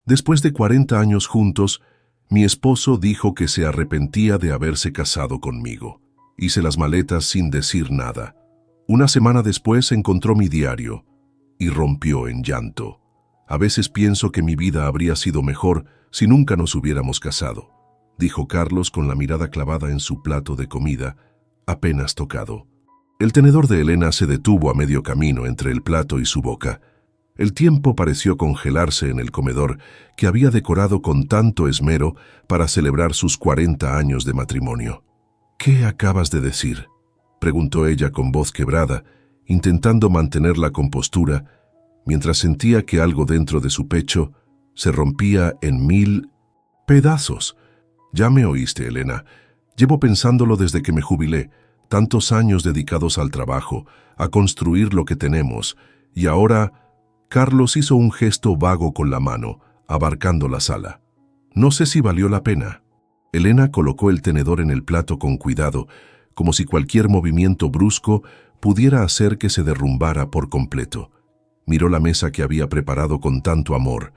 Después de 40 años juntos, mi esposo dijo que se arrepentía de haberse casado conmigo. Hice las maletas sin decir nada. Una semana después encontró mi diario y rompió en llanto. A veces pienso que mi vida habría sido mejor si nunca nos hubiéramos casado, dijo Carlos con la mirada clavada en su plato de comida, apenas tocado. El tenedor de Elena se detuvo a medio camino entre el plato y su boca. El tiempo pareció congelarse en el comedor que había decorado con tanto esmero para celebrar sus 40 años de matrimonio. «¿Qué acabas de decir?», preguntó ella con voz quebrada, intentando mantener la compostura, mientras sentía que algo dentro de su pecho se rompía en 1000 pedazos. «Ya me oíste, Elena. Llevo pensándolo desde que me jubilé, tantos años dedicados al trabajo, a construir lo que tenemos, y ahora...» Carlos hizo un gesto vago con la mano, abarcando la sala. «No sé si valió la pena». Elena colocó el tenedor en el plato con cuidado, como si cualquier movimiento brusco pudiera hacer que se derrumbara por completo. Miró la mesa que había preparado con tanto amor,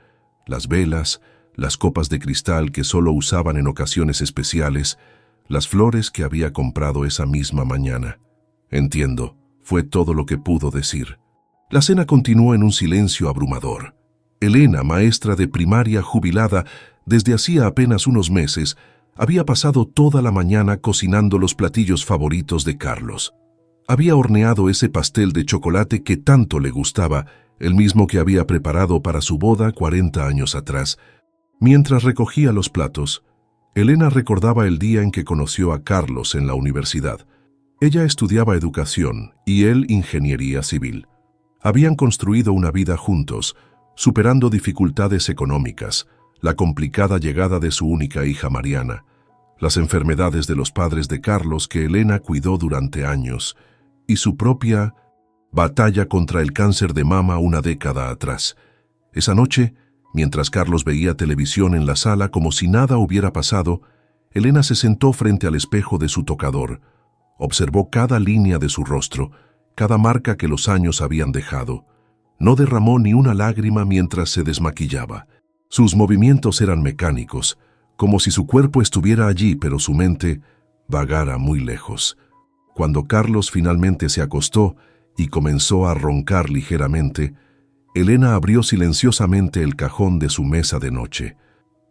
las velas, las copas de cristal que solo usaban en ocasiones especiales, las flores que había comprado esa misma mañana. «Entiendo», fue todo lo que pudo decir. La cena continuó en un silencio abrumador. Elena, maestra de primaria jubilada desde hacía apenas unos meses, había pasado toda la mañana cocinando los platillos favoritos de Carlos. Había horneado ese pastel de chocolate que tanto le gustaba, el mismo que había preparado para su boda 40 años atrás. Mientras recogía los platos, Elena recordaba el día en que conoció a Carlos en la universidad. Ella estudiaba educación y él ingeniería civil. Habían construido una vida juntos, superando dificultades económicas, la complicada llegada de su única hija Mariana, las enfermedades de los padres de Carlos que Elena cuidó durante años, y su propia batalla contra el cáncer de mama una década atrás. Esa noche, mientras Carlos veía televisión en la sala como si nada hubiera pasado, Elena se sentó frente al espejo de su tocador, observó cada línea de su rostro, cada marca que los años habían dejado. No derramó ni una lágrima mientras se desmaquillaba. Sus movimientos eran mecánicos, como si su cuerpo estuviera allí, pero su mente vagara muy lejos. Cuando Carlos finalmente se acostó y comenzó a roncar ligeramente, Elena abrió silenciosamente el cajón de su mesa de noche.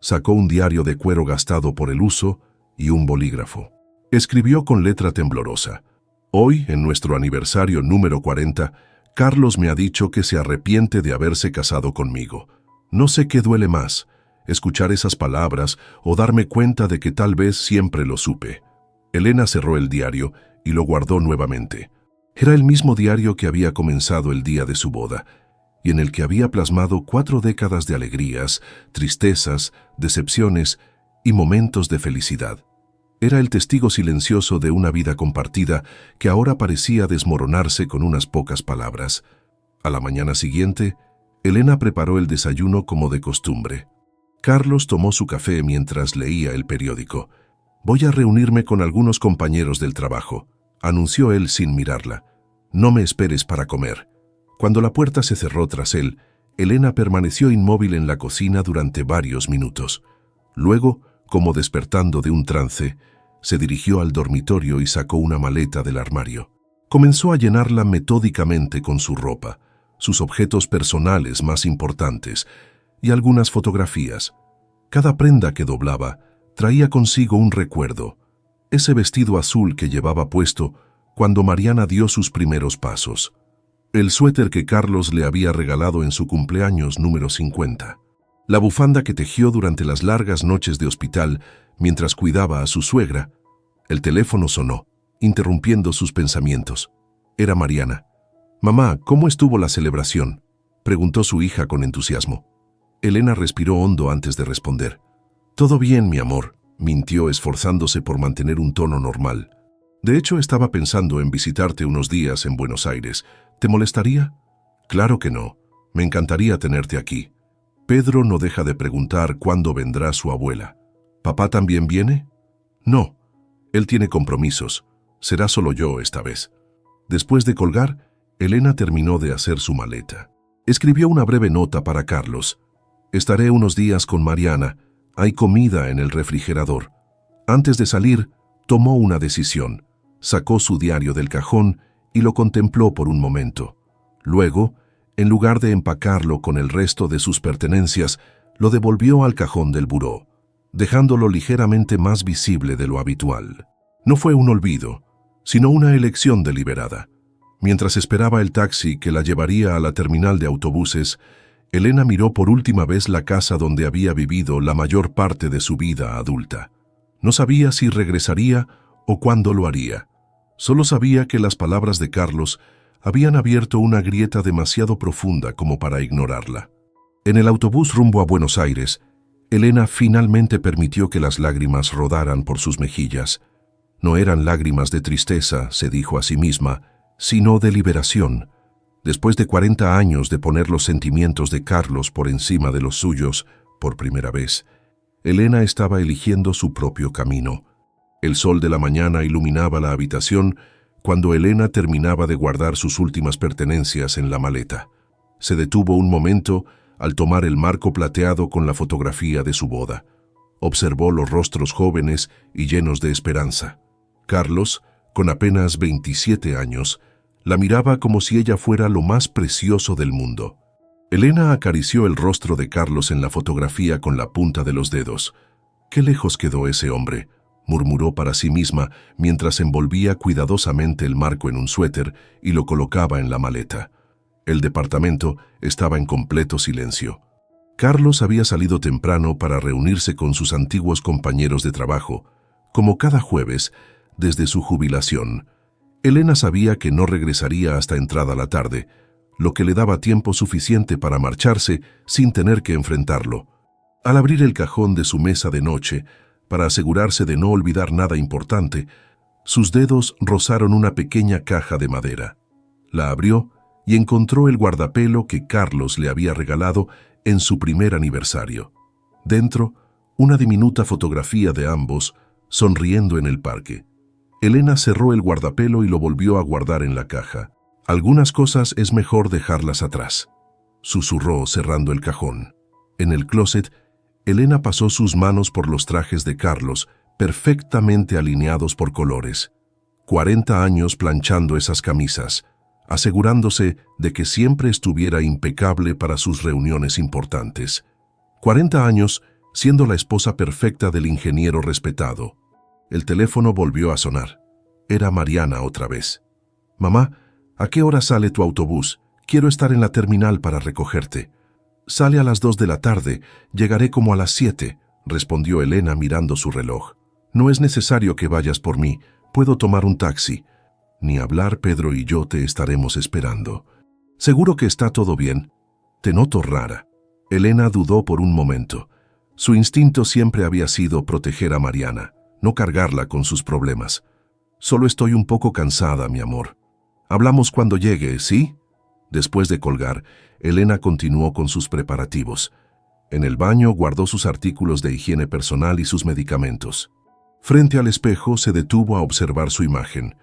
Sacó un diario de cuero gastado por el uso y un bolígrafo. Escribió con letra temblorosa: «Hoy, en nuestro aniversario número 40, Carlos me ha dicho que se arrepiente de haberse casado conmigo. No sé qué duele más, escuchar esas palabras o darme cuenta de que tal vez siempre lo supe». Elena cerró el diario y lo guardó nuevamente. Era el mismo diario que había comenzado el día de su boda, y en el que había plasmado 4 décadas de alegrías, tristezas, decepciones y momentos de felicidad. Era el testigo silencioso de una vida compartida que ahora parecía desmoronarse con unas pocas palabras. A la mañana siguiente, Elena preparó el desayuno como de costumbre. Carlos tomó su café mientras leía el periódico. «Voy a reunirme con algunos compañeros del trabajo», anunció él sin mirarla. «No me esperes para comer». Cuando la puerta se cerró tras él, Elena permaneció inmóvil en la cocina durante varios minutos. Luego, como despertando de un trance, se dirigió al dormitorio y sacó una maleta del armario. Comenzó a llenarla metódicamente con su ropa, sus objetos personales más importantes y algunas fotografías. Cada prenda que doblaba traía consigo un recuerdo, ese vestido azul que llevaba puesto cuando Mariana dio sus primeros pasos, el suéter que Carlos le había regalado en su cumpleaños número 50, la bufanda que tejió durante las largas noches de hospital mientras cuidaba a su suegra. El teléfono sonó, interrumpiendo sus pensamientos. Era Mariana. «Mamá, ¿cómo estuvo la celebración?», preguntó su hija con entusiasmo. Elena respiró hondo antes de responder. «Todo bien, mi amor», mintió esforzándose por mantener un tono normal. «De hecho, estaba pensando en visitarte unos días en Buenos Aires. ¿Te molestaría?». «Claro que no. Me encantaría tenerte aquí». Pedro no deja de preguntar cuándo vendrá su abuela. «¿Papá también viene?». «No. Él tiene compromisos. Será solo yo esta vez». Después de colgar, Elena terminó de hacer su maleta. Escribió una breve nota para Carlos. Estaré unos días con Mariana. Hay comida en el refrigerador. Antes de salir, tomó una decisión. Sacó su diario del cajón y lo contempló por un momento. Luego, en lugar de empacarlo con el resto de sus pertenencias, lo devolvió al cajón del buró, dejándolo ligeramente más visible de lo habitual. No fue un olvido, sino una elección deliberada. Mientras esperaba el taxi que la llevaría a la terminal de autobuses, Elena miró por última vez la casa donde había vivido la mayor parte de su vida adulta. No sabía si regresaría o cuándo lo haría. Solo sabía que las palabras de Carlos habían abierto una grieta demasiado profunda como para ignorarla. En el autobús rumbo a Buenos Aires, Elena finalmente permitió que las lágrimas rodaran por sus mejillas. No eran lágrimas de tristeza, se dijo a sí misma, sino de liberación. Después de 40 años de poner los sentimientos de Carlos por encima de los suyos, por primera vez, Elena estaba eligiendo su propio camino. El sol de la mañana iluminaba la habitación cuando Elena terminaba de guardar sus últimas pertenencias en la maleta. Se detuvo un momento al tomar el marco plateado con la fotografía de su boda. Observó los rostros jóvenes y llenos de esperanza. Carlos, con apenas 27 años, la miraba como si ella fuera lo más precioso del mundo. Elena acarició el rostro de Carlos en la fotografía con la punta de los dedos. «Qué lejos quedó ese hombre», murmuró para sí misma mientras envolvía cuidadosamente el marco en un suéter y lo colocaba en la maleta. El departamento estaba en completo silencio. Carlos había salido temprano para reunirse con sus antiguos compañeros de trabajo, como cada jueves, desde su jubilación. Elena sabía que no regresaría hasta entrada la tarde, lo que le daba tiempo suficiente para marcharse sin tener que enfrentarlo. Al abrir el cajón de su mesa de noche, para asegurarse de no olvidar nada importante, sus dedos rozaron una pequeña caja de madera. La abrió y encontró el guardapelo que Carlos le había regalado en su primer aniversario. Dentro, una diminuta fotografía de ambos, sonriendo en el parque. Elena cerró el guardapelo y lo volvió a guardar en la caja. «Algunas cosas es mejor dejarlas atrás», susurró cerrando el cajón. En el closet, Elena pasó sus manos por los trajes de Carlos, perfectamente alineados por colores. 40 años planchando esas camisas, asegurándose de que siempre estuviera impecable para sus reuniones importantes. 40 años siendo la esposa perfecta del ingeniero respetado. El teléfono volvió a sonar. Era Mariana otra vez. «Mamá, ¿a qué hora sale tu autobús? Quiero estar en la terminal para recogerte». «Sale a las 2 de la tarde, llegaré como a las 7», respondió Elena mirando su reloj. «No es necesario que vayas por mí, puedo tomar un taxi». «Ni hablar, Pedro y yo te estaremos esperando». «¿Seguro que está todo bien?» «Te noto rara». Elena dudó por un momento. Su instinto siempre había sido proteger a Mariana, no cargarla con sus problemas. «Solo estoy un poco cansada, mi amor. Hablamos cuando llegue, ¿sí?» Después de colgar, Elena continuó con sus preparativos. En el baño guardó sus artículos de higiene personal y sus medicamentos. Frente al espejo se detuvo a observar su imagen,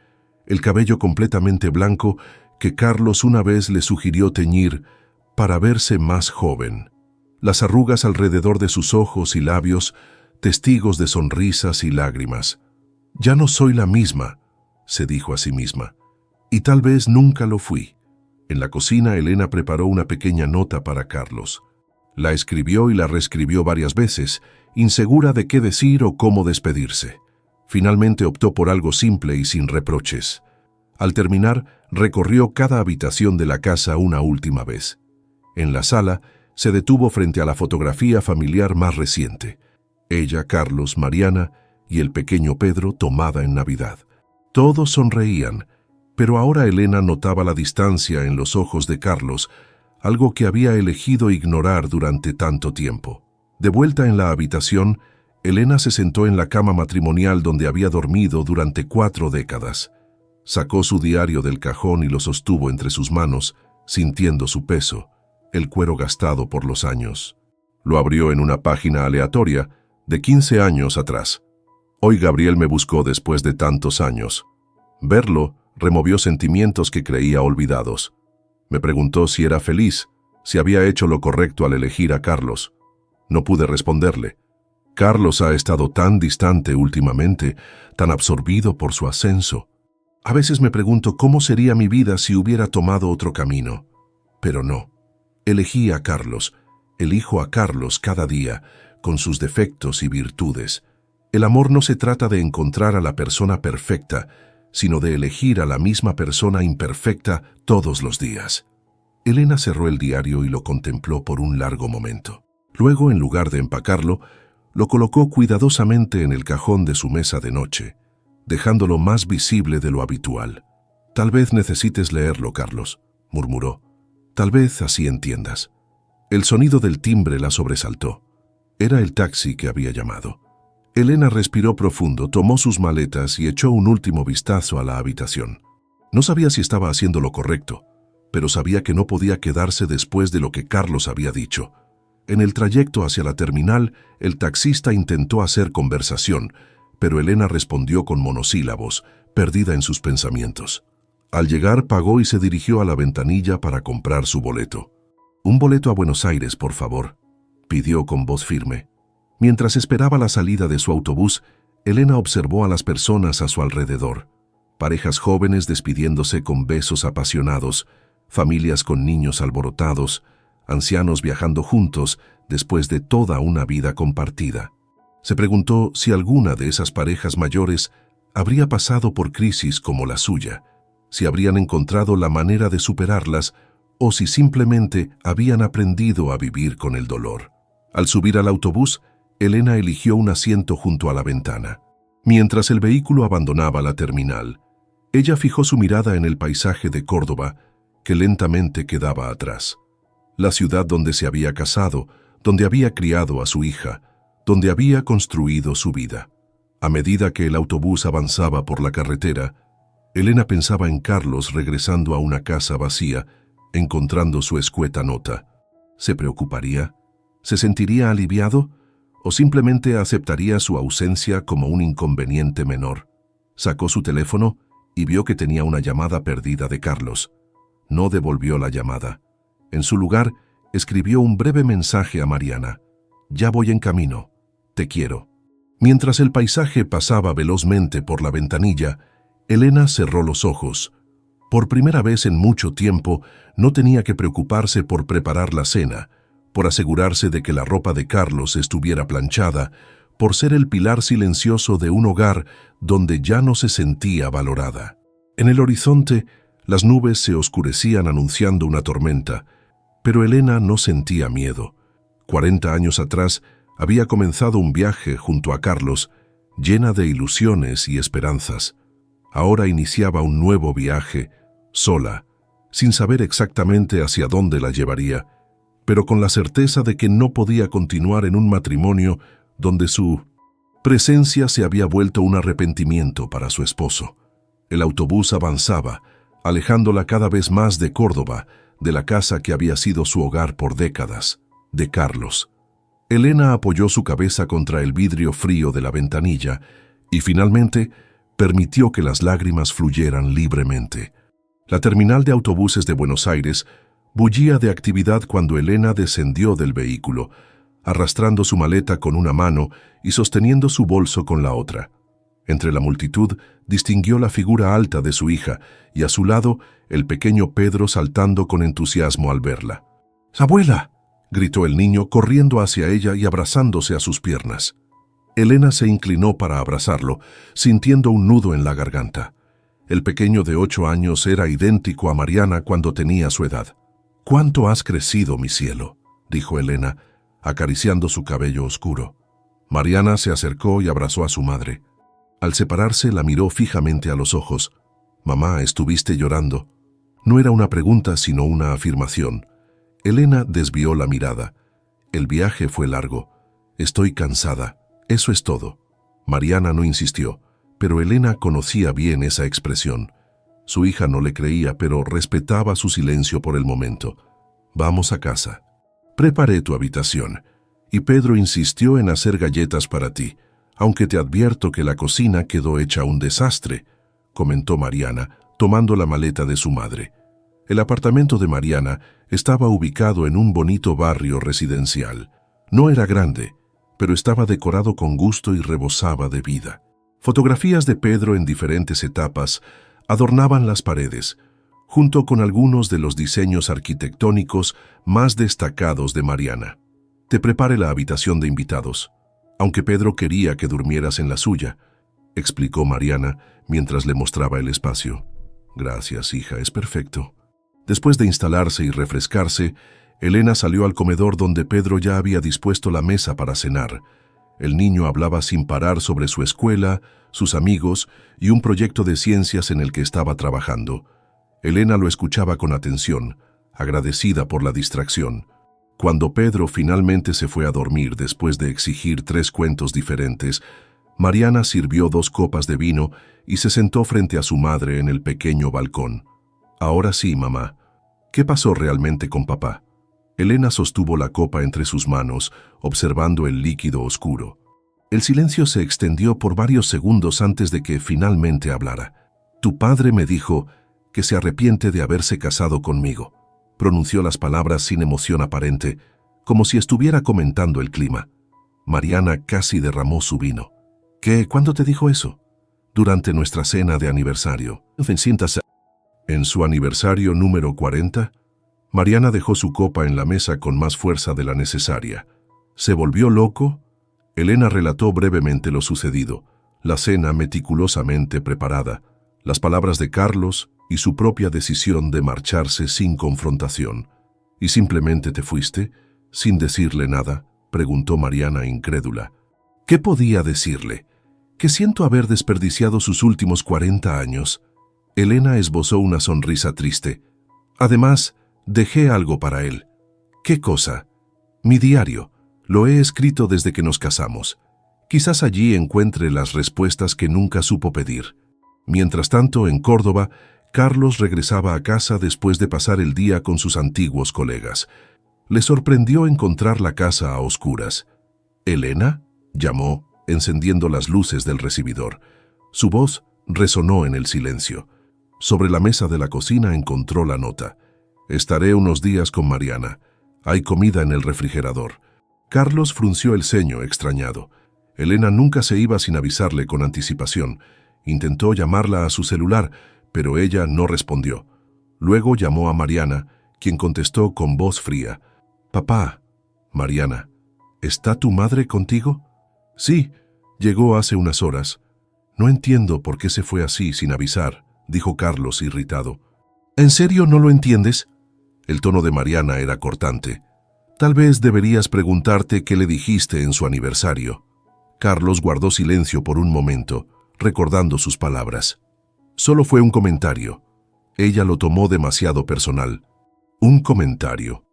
el cabello completamente blanco que Carlos una vez le sugirió teñir para verse más joven. Las arrugas alrededor de sus ojos y labios, testigos de sonrisas y lágrimas. «Ya no soy la misma», se dijo a sí misma, «y tal vez nunca lo fui». En la cocina, Elena preparó una pequeña nota para Carlos. La escribió y la reescribió varias veces, insegura de qué decir o cómo despedirse. Finalmente optó por algo simple y sin reproches. Al terminar, recorrió cada habitación de la casa una última vez. En la sala, se detuvo frente a la fotografía familiar más reciente. Ella, Carlos, Mariana y el pequeño Pedro tomada en Navidad. Todos sonreían, pero ahora Elena notaba la distancia en los ojos de Carlos, algo que había elegido ignorar durante tanto tiempo. De vuelta en la habitación, Elena se sentó en la cama matrimonial donde había dormido durante 4 décadas. Sacó su diario del cajón y lo sostuvo entre sus manos, sintiendo su peso, el cuero gastado por los años. Lo abrió en una página aleatoria de 15 años atrás. Hoy Gabriel me buscó después de tantos años. Verlo removió sentimientos que creía olvidados. Me preguntó si era feliz, si había hecho lo correcto al elegir a Carlos. No pude responderle. Carlos ha estado tan distante últimamente, tan absorbido por su ascenso. A veces me pregunto cómo sería mi vida si hubiera tomado otro camino. Pero no. Elegí a Carlos, elijo a Carlos cada día, con sus defectos y virtudes. El amor no se trata de encontrar a la persona perfecta, sino de elegir a la misma persona imperfecta todos los días. Elena cerró el diario y lo contempló por un largo momento. Luego, en lugar de empacarlo, lo colocó cuidadosamente en el cajón de su mesa de noche, dejándolo más visible de lo habitual. «Tal vez necesites leerlo, Carlos», murmuró. «Tal vez así entiendas». El sonido del timbre la sobresaltó. Era el taxi que había llamado. Elena respiró profundo, tomó sus maletas y echó un último vistazo a la habitación. No sabía si estaba haciendo lo correcto, pero sabía que no podía quedarse después de lo que Carlos había dicho. En el trayecto hacia la terminal, el taxista intentó hacer conversación, pero Elena respondió con monosílabos, perdida en sus pensamientos. Al llegar, pagó y se dirigió a la ventanilla para comprar su boleto. «Un boleto a Buenos Aires, por favor», pidió con voz firme. Mientras esperaba la salida de su autobús, Elena observó a las personas a su alrededor. Parejas jóvenes despidiéndose con besos apasionados, familias con niños alborotados, ancianos viajando juntos después de toda una vida compartida. Se preguntó si alguna de esas parejas mayores habría pasado por crisis como la suya, si habrían encontrado la manera de superarlas o si simplemente habían aprendido a vivir con el dolor. Al subir al autobús, Elena eligió un asiento junto a la ventana. Mientras el vehículo abandonaba la terminal, ella fijó su mirada en el paisaje de Córdoba, que lentamente quedaba atrás. La ciudad donde se había casado, donde había criado a su hija, donde había construido su vida. A medida que el autobús avanzaba por la carretera, Elena pensaba en Carlos regresando a una casa vacía, encontrando su escueta nota. ¿Se preocuparía? ¿Se sentiría aliviado? ¿O simplemente aceptaría su ausencia como un inconveniente menor? Sacó su teléfono y vio que tenía una llamada perdida de Carlos. No devolvió la llamada. En su lugar, escribió un breve mensaje a Mariana. «Ya voy en camino. Te quiero». Mientras el paisaje pasaba velozmente por la ventanilla, Elena cerró los ojos. Por primera vez en mucho tiempo, no tenía que preocuparse por preparar la cena, por asegurarse de que la ropa de Carlos estuviera planchada, por ser el pilar silencioso de un hogar donde ya no se sentía valorada. En el horizonte, las nubes se oscurecían anunciando una tormenta, pero Elena no sentía miedo. 40 años atrás había comenzado un viaje junto a Carlos, llena de ilusiones y esperanzas. Ahora iniciaba un nuevo viaje, sola, sin saber exactamente hacia dónde la llevaría, pero con la certeza de que no podía continuar en un matrimonio donde su presencia se había vuelto un arrepentimiento para su esposo. El autobús avanzaba, alejándola cada vez más de Córdoba, de la casa que había sido su hogar por décadas, de Carlos. Elena apoyó su cabeza contra el vidrio frío de la ventanilla y finalmente permitió que las lágrimas fluyeran libremente. La terminal de autobuses de Buenos Aires bullía de actividad cuando Elena descendió del vehículo, arrastrando su maleta con una mano y sosteniendo su bolso con la otra. Entre la multitud distinguió la figura alta de su hija y a su lado el pequeño Pedro saltando con entusiasmo al verla. «¡Abuela!», gritó el niño corriendo hacia ella y abrazándose a sus piernas. Elena se inclinó para abrazarlo, sintiendo un nudo en la garganta. El pequeño de 8 años era idéntico a Mariana cuando tenía su edad. «¿Cuánto has crecido, mi cielo?», dijo Elena, acariciando su cabello oscuro. Mariana se acercó y abrazó a su madre. Al separarse, la miró fijamente a los ojos. «Mamá, ¿estuviste llorando?». No era una pregunta, sino una afirmación. Elena desvió la mirada. «El viaje fue largo. Estoy cansada. Eso es todo». Mariana no insistió, pero Elena conocía bien esa expresión. Su hija no le creía, pero respetaba su silencio por el momento. «Vamos a casa. Preparé tu habitación, y Pedro insistió en hacer galletas para ti, aunque te advierto que la cocina quedó hecha un desastre», comentó Mariana, tomando la maleta de su madre. El apartamento de Mariana estaba ubicado en un bonito barrio residencial. No era grande, pero estaba decorado con gusto y rebosaba de vida. Fotografías de Pedro en diferentes etapas adornaban las paredes, junto con algunos de los diseños arquitectónicos más destacados de Mariana. Te prepare la habitación de invitados, aunque Pedro quería que durmieras en la suya, explicó Mariana mientras le mostraba el espacio. Gracias, hija, es perfecto. Después de instalarse y refrescarse, Elena salió al comedor donde Pedro ya había dispuesto la mesa para cenar. El niño hablaba sin parar sobre su escuela, sus amigos y un proyecto de ciencias en el que estaba trabajando. Elena lo escuchaba con atención, agradecida por la distracción. Cuando Pedro finalmente se fue a dormir después de exigir 3 cuentos diferentes, Mariana sirvió 2 copas de vino y se sentó frente a su madre en el pequeño balcón. Ahora sí, mamá. ¿Qué pasó realmente con papá? Elena sostuvo la copa entre sus manos, observando el líquido oscuro. El silencio se extendió por varios segundos antes de que finalmente hablara. Tu padre me dijo que se arrepiente de haberse casado conmigo. Pronunció las palabras sin emoción aparente, como si estuviera comentando el clima. Mariana casi derramó su vino. ¿Qué? ¿Cuándo te dijo eso? Durante nuestra cena de aniversario. En su aniversario número 40, Mariana dejó su copa en la mesa con más fuerza de la necesaria. ¿Se volvió loco? Elena relató brevemente lo sucedido, la cena meticulosamente preparada, las palabras de Carlos y su propia decisión de marcharse sin confrontación. ¿Y simplemente te fuiste, sin decirle nada?, preguntó Mariana incrédula. ¿Qué podía decirle? Que siento haber desperdiciado sus últimos 40 años. Elena esbozó una sonrisa triste. Además, dejé algo para él. ¿Qué cosa? Mi diario. Lo he escrito desde que nos casamos. Quizás allí encuentre las respuestas que nunca supo pedir. Mientras tanto, en Córdoba, Carlos regresaba a casa después de pasar el día con sus antiguos colegas. Le sorprendió encontrar la casa a oscuras. ¿Elena?, llamó, encendiendo las luces del recibidor. Su voz resonó en el silencio. Sobre la mesa de la cocina encontró la nota. Estaré unos días con Mariana. Hay comida en el refrigerador. Carlos frunció el ceño extrañado. Elena nunca se iba sin avisarle con anticipación. Intentó llamarla a su celular, pero ella no respondió. Luego llamó a Mariana, quien contestó con voz fría. «Papá». «Mariana, ¿está tu madre contigo?» «Sí, llegó hace unas horas». «No entiendo por qué se fue así sin avisar», dijo Carlos irritado. «¿En serio no lo entiendes?» El tono de Mariana era cortante. «Tal vez deberías preguntarte qué le dijiste en su aniversario». Carlos guardó silencio por un momento, recordando sus palabras. Solo fue un comentario. Ella lo tomó demasiado personal. Un comentario.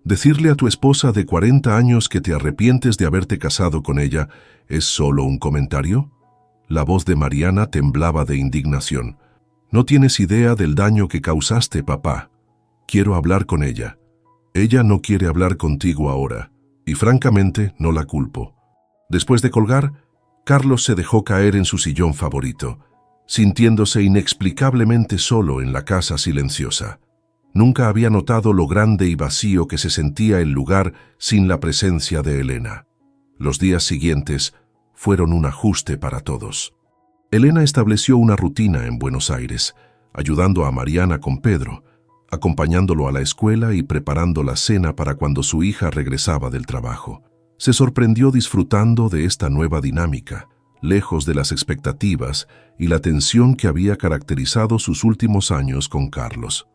Decirle a tu esposa de 40 años que te arrepientes de haberte casado con ella, ¿es solo un comentario? La voz de Mariana temblaba de indignación. No tienes idea del daño que causaste, papá. Quiero hablar con ella. Ella no quiere hablar contigo ahora, y francamente no la culpo. Después de colgar, Carlos se dejó caer en su sillón favorito, sintiéndose inexplicablemente solo en la casa silenciosa. Nunca había notado lo grande y vacío que se sentía el lugar sin la presencia de Elena. Los días siguientes fueron un ajuste para todos. Elena estableció una rutina en Buenos Aires, ayudando a Mariana con Pedro, acompañándolo a la escuela y preparando la cena para cuando su hija regresaba del trabajo. Se sorprendió disfrutando de esta nueva dinámica, lejos de las expectativas y la tensión que había caracterizado sus últimos años con Carlos.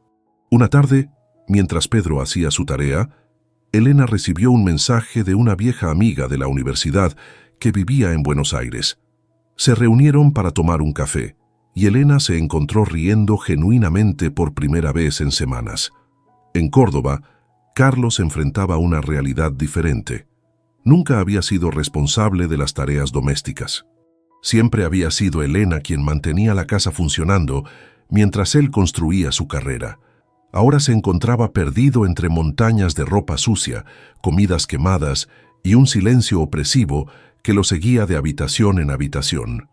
Una tarde, mientras Pedro hacía su tarea, Elena recibió un mensaje de una vieja amiga de la universidad que vivía en Buenos Aires. Se reunieron para tomar un café, y Elena se encontró riendo genuinamente por primera vez en semanas. En Córdoba, Carlos enfrentaba una realidad diferente. Nunca había sido responsable de las tareas domésticas. Siempre había sido Elena quien mantenía la casa funcionando mientras él construía su carrera. Ahora se encontraba perdido entre montañas de ropa sucia, comidas quemadas y un silencio opresivo que lo seguía de habitación en habitación.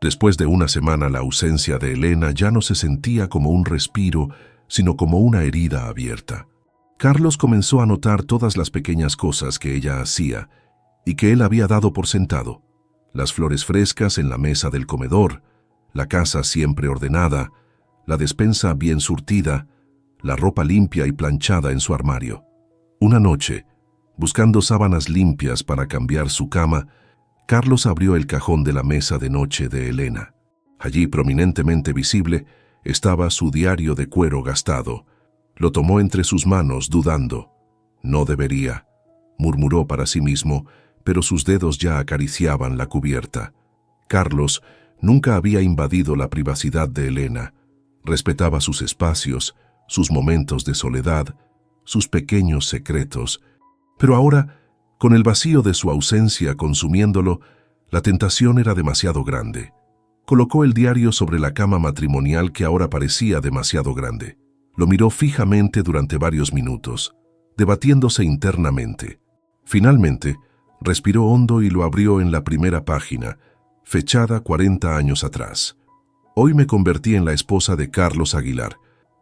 Después de una semana, la ausencia de Elena ya no se sentía como un respiro, sino como una herida abierta. Carlos comenzó a notar todas las pequeñas cosas que ella hacía y que él había dado por sentado. Las flores frescas en la mesa del comedor, la casa siempre ordenada, la despensa bien surtida, la ropa limpia y planchada en su armario. Una noche, buscando sábanas limpias para cambiar su cama, Carlos abrió el cajón de la mesa de noche de Elena. Allí, prominentemente visible, estaba su diario de cuero gastado. Lo tomó entre sus manos, dudando. No debería, murmuró para sí mismo, pero sus dedos ya acariciaban la cubierta. Carlos nunca había invadido la privacidad de Elena. Respetaba sus espacios, sus momentos de soledad, sus pequeños secretos. Pero ahora, con el vacío de su ausencia consumiéndolo, la tentación era demasiado grande. Colocó el diario sobre la cama matrimonial que ahora parecía demasiado grande. Lo miró fijamente durante varios minutos, debatiéndose internamente. Finalmente, respiró hondo y lo abrió en la primera página, fechada 40 años atrás. Hoy me convertí en la esposa de Carlos Aguilar.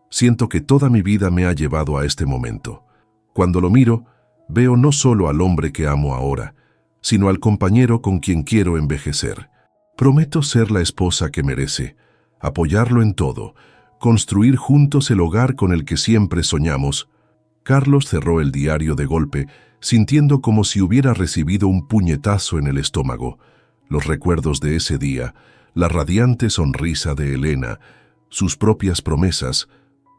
Siento que toda mi vida me ha llevado a este momento. Cuando lo miro, veo no solo al hombre que amo ahora, sino al compañero con quien quiero envejecer. Prometo ser la esposa que merece, apoyarlo en todo, construir juntos el hogar con el que siempre soñamos. Carlos cerró el diario de golpe, sintiendo como si hubiera recibido un puñetazo en el estómago. Los recuerdos de ese día, la radiante sonrisa de Elena, sus propias promesas,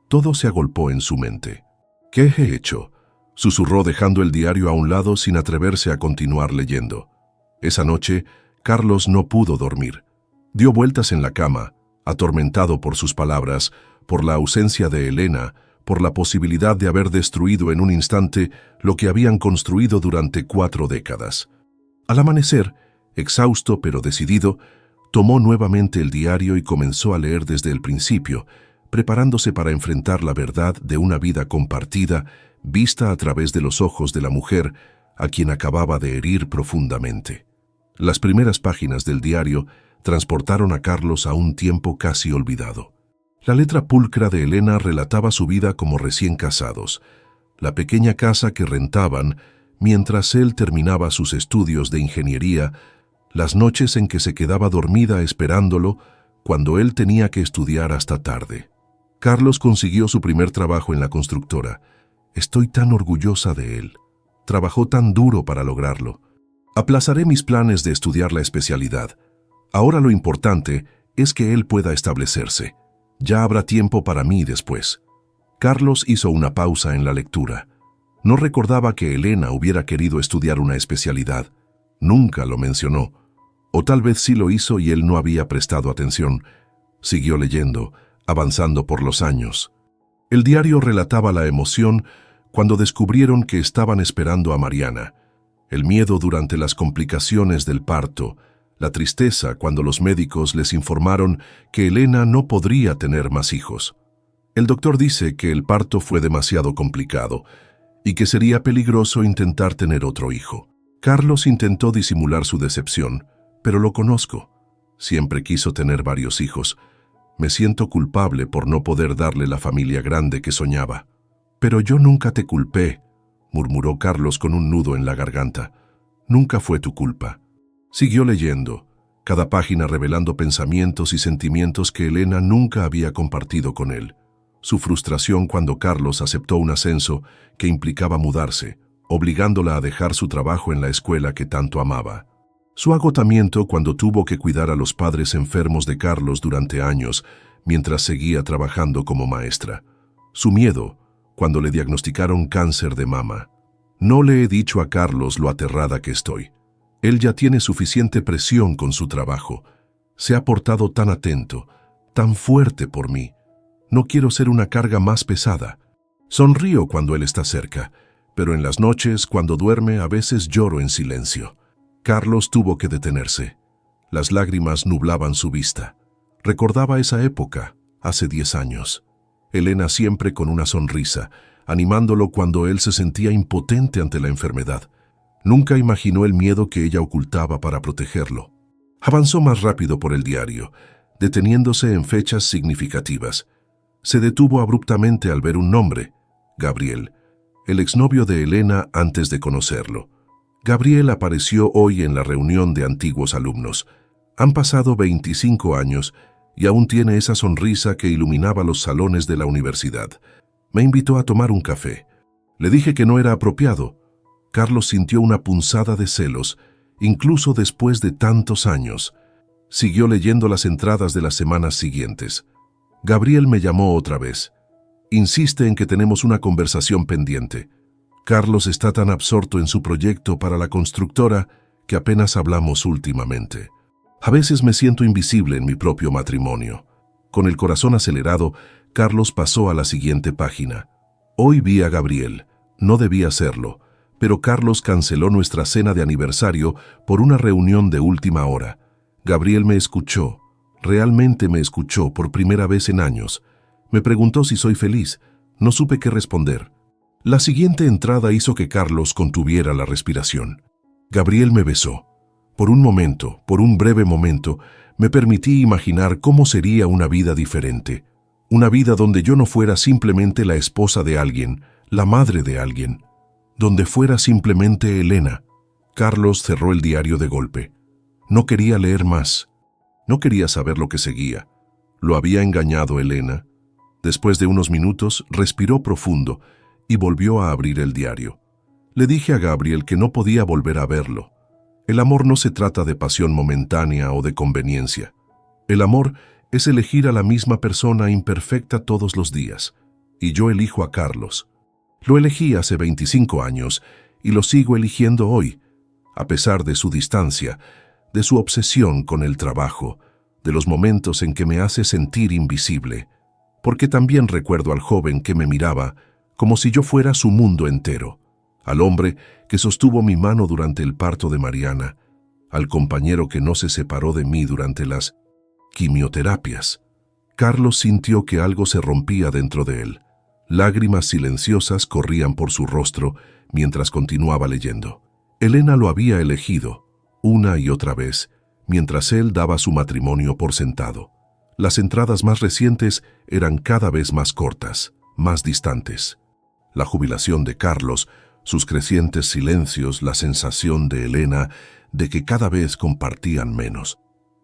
todo se agolpó en su mente. ¿Qué he hecho?, susurró dejando el diario a un lado sin atreverse a continuar leyendo. Esa noche, Carlos no pudo dormir. Dio vueltas en la cama, atormentado por sus palabras, por la ausencia de Elena, por la posibilidad de haber destruido en un instante lo que habían construido durante 4 décadas. Al amanecer, exhausto pero decidido, tomó nuevamente el diario y comenzó a leer desde el principio, preparándose para enfrentar la verdad de una vida compartida, vista a través de los ojos de la mujer a quien acababa de herir profundamente. Las primeras páginas del diario transportaron a Carlos a un tiempo casi olvidado. La letra pulcra de Elena relataba su vida como recién casados, la pequeña casa que rentaban mientras él terminaba sus estudios de ingeniería, las noches en que se quedaba dormida esperándolo cuando él tenía que estudiar hasta tarde. Carlos consiguió su primer trabajo en la constructora. Estoy tan orgullosa de él. Trabajó tan duro para lograrlo. Aplazaré mis planes de estudiar la especialidad. Ahora lo importante es que él pueda establecerse. Ya habrá tiempo para mí después. Carlos hizo una pausa en la lectura. No recordaba que Elena hubiera querido estudiar una especialidad. Nunca lo mencionó. O tal vez sí lo hizo y él no había prestado atención. Siguió leyendo, avanzando por los años. El diario relataba la emoción cuando descubrieron que estaban esperando a Mariana, el miedo durante las complicaciones del parto, la tristeza cuando los médicos les informaron que Elena no podría tener más hijos. El doctor dice que el parto fue demasiado complicado y que sería peligroso intentar tener otro hijo. Carlos intentó disimular su decepción, pero lo conozco. Siempre quiso tener varios hijos. Me siento culpable por no poder darle la familia grande que soñaba. Pero yo nunca te culpé, murmuró Carlos con un nudo en la garganta. Nunca fue tu culpa. Siguió leyendo, cada página revelando pensamientos y sentimientos que Elena nunca había compartido con él. Su frustración cuando Carlos aceptó un ascenso que implicaba mudarse, obligándola a dejar su trabajo en la escuela que tanto amaba. Su agotamiento cuando tuvo que cuidar a los padres enfermos de Carlos durante años, mientras seguía trabajando como maestra. Su miedo cuando le diagnosticaron cáncer de mama. No le he dicho a Carlos lo aterrada que estoy. Él ya tiene suficiente presión con su trabajo. Se ha portado tan atento, tan fuerte por mí. No quiero ser una carga más pesada. Sonrío cuando él está cerca, pero en las noches, cuando duerme, a veces lloro en silencio. Carlos tuvo que detenerse. Las lágrimas nublaban su vista. Recordaba esa época, hace 10 años. Elena siempre con una sonrisa, animándolo cuando él se sentía impotente ante la enfermedad. Nunca imaginó el miedo que ella ocultaba para protegerlo. Avanzó más rápido por el diario, deteniéndose en fechas significativas. Se detuvo abruptamente al ver un nombre, Gabriel. el exnovio de Elena antes de conocerlo. Gabriel apareció hoy en la reunión de antiguos alumnos. Han pasado 25 años y aún tiene esa sonrisa que iluminaba los salones de la universidad. Me invitó a tomar un café. Le dije que no era apropiado. Carlos sintió una punzada de celos, incluso después de tantos años. Siguió leyendo las entradas de las semanas siguientes. Gabriel me llamó otra vez. Insiste en que tenemos una conversación pendiente. Carlos está tan absorto en su proyecto para la constructora que apenas hablamos últimamente. A veces me siento invisible en mi propio matrimonio. Con el corazón acelerado, Carlos pasó a la siguiente página. Hoy vi a Gabriel. No debía hacerlo, pero Carlos canceló nuestra cena de aniversario por una reunión de última hora. Gabriel me escuchó. Realmente me escuchó por primera vez en años. Me preguntó si soy feliz. No supe qué responder. La siguiente entrada hizo que Carlos contuviera la respiración. Gabriel me besó. Por un momento, por un breve momento, me permití imaginar cómo sería una vida diferente. Una vida donde yo no fuera simplemente la esposa de alguien, la madre de alguien. Donde fuera simplemente Elena. Carlos cerró el diario de golpe. No quería leer más. No quería saber lo que seguía. ¿Lo había engañado Elena? Después de unos minutos, respiró profundo y volvió a abrir el diario. Le dije a Gabriel que no podía volver a verlo. El amor no se trata de pasión momentánea o de conveniencia. El amor es elegir a la misma persona imperfecta todos los días. Y yo elijo a Carlos. Lo elegí hace 25 años y lo sigo eligiendo hoy, a pesar de su distancia, de su obsesión con el trabajo, de los momentos en que me hace sentir invisible, porque también recuerdo al joven que me miraba como si yo fuera su mundo entero, al hombre que sostuvo mi mano durante el parto de Mariana, al compañero que no se separó de mí durante las quimioterapias. Carlos sintió que algo se rompía dentro de él. Lágrimas silenciosas corrían por su rostro mientras continuaba leyendo. Elena lo había elegido, una y otra vez, mientras él daba su matrimonio por sentado. Las entradas más recientes eran cada vez más cortas, más distantes. La jubilación de Carlos, sus crecientes silencios, la sensación de Elena de que cada vez compartían menos.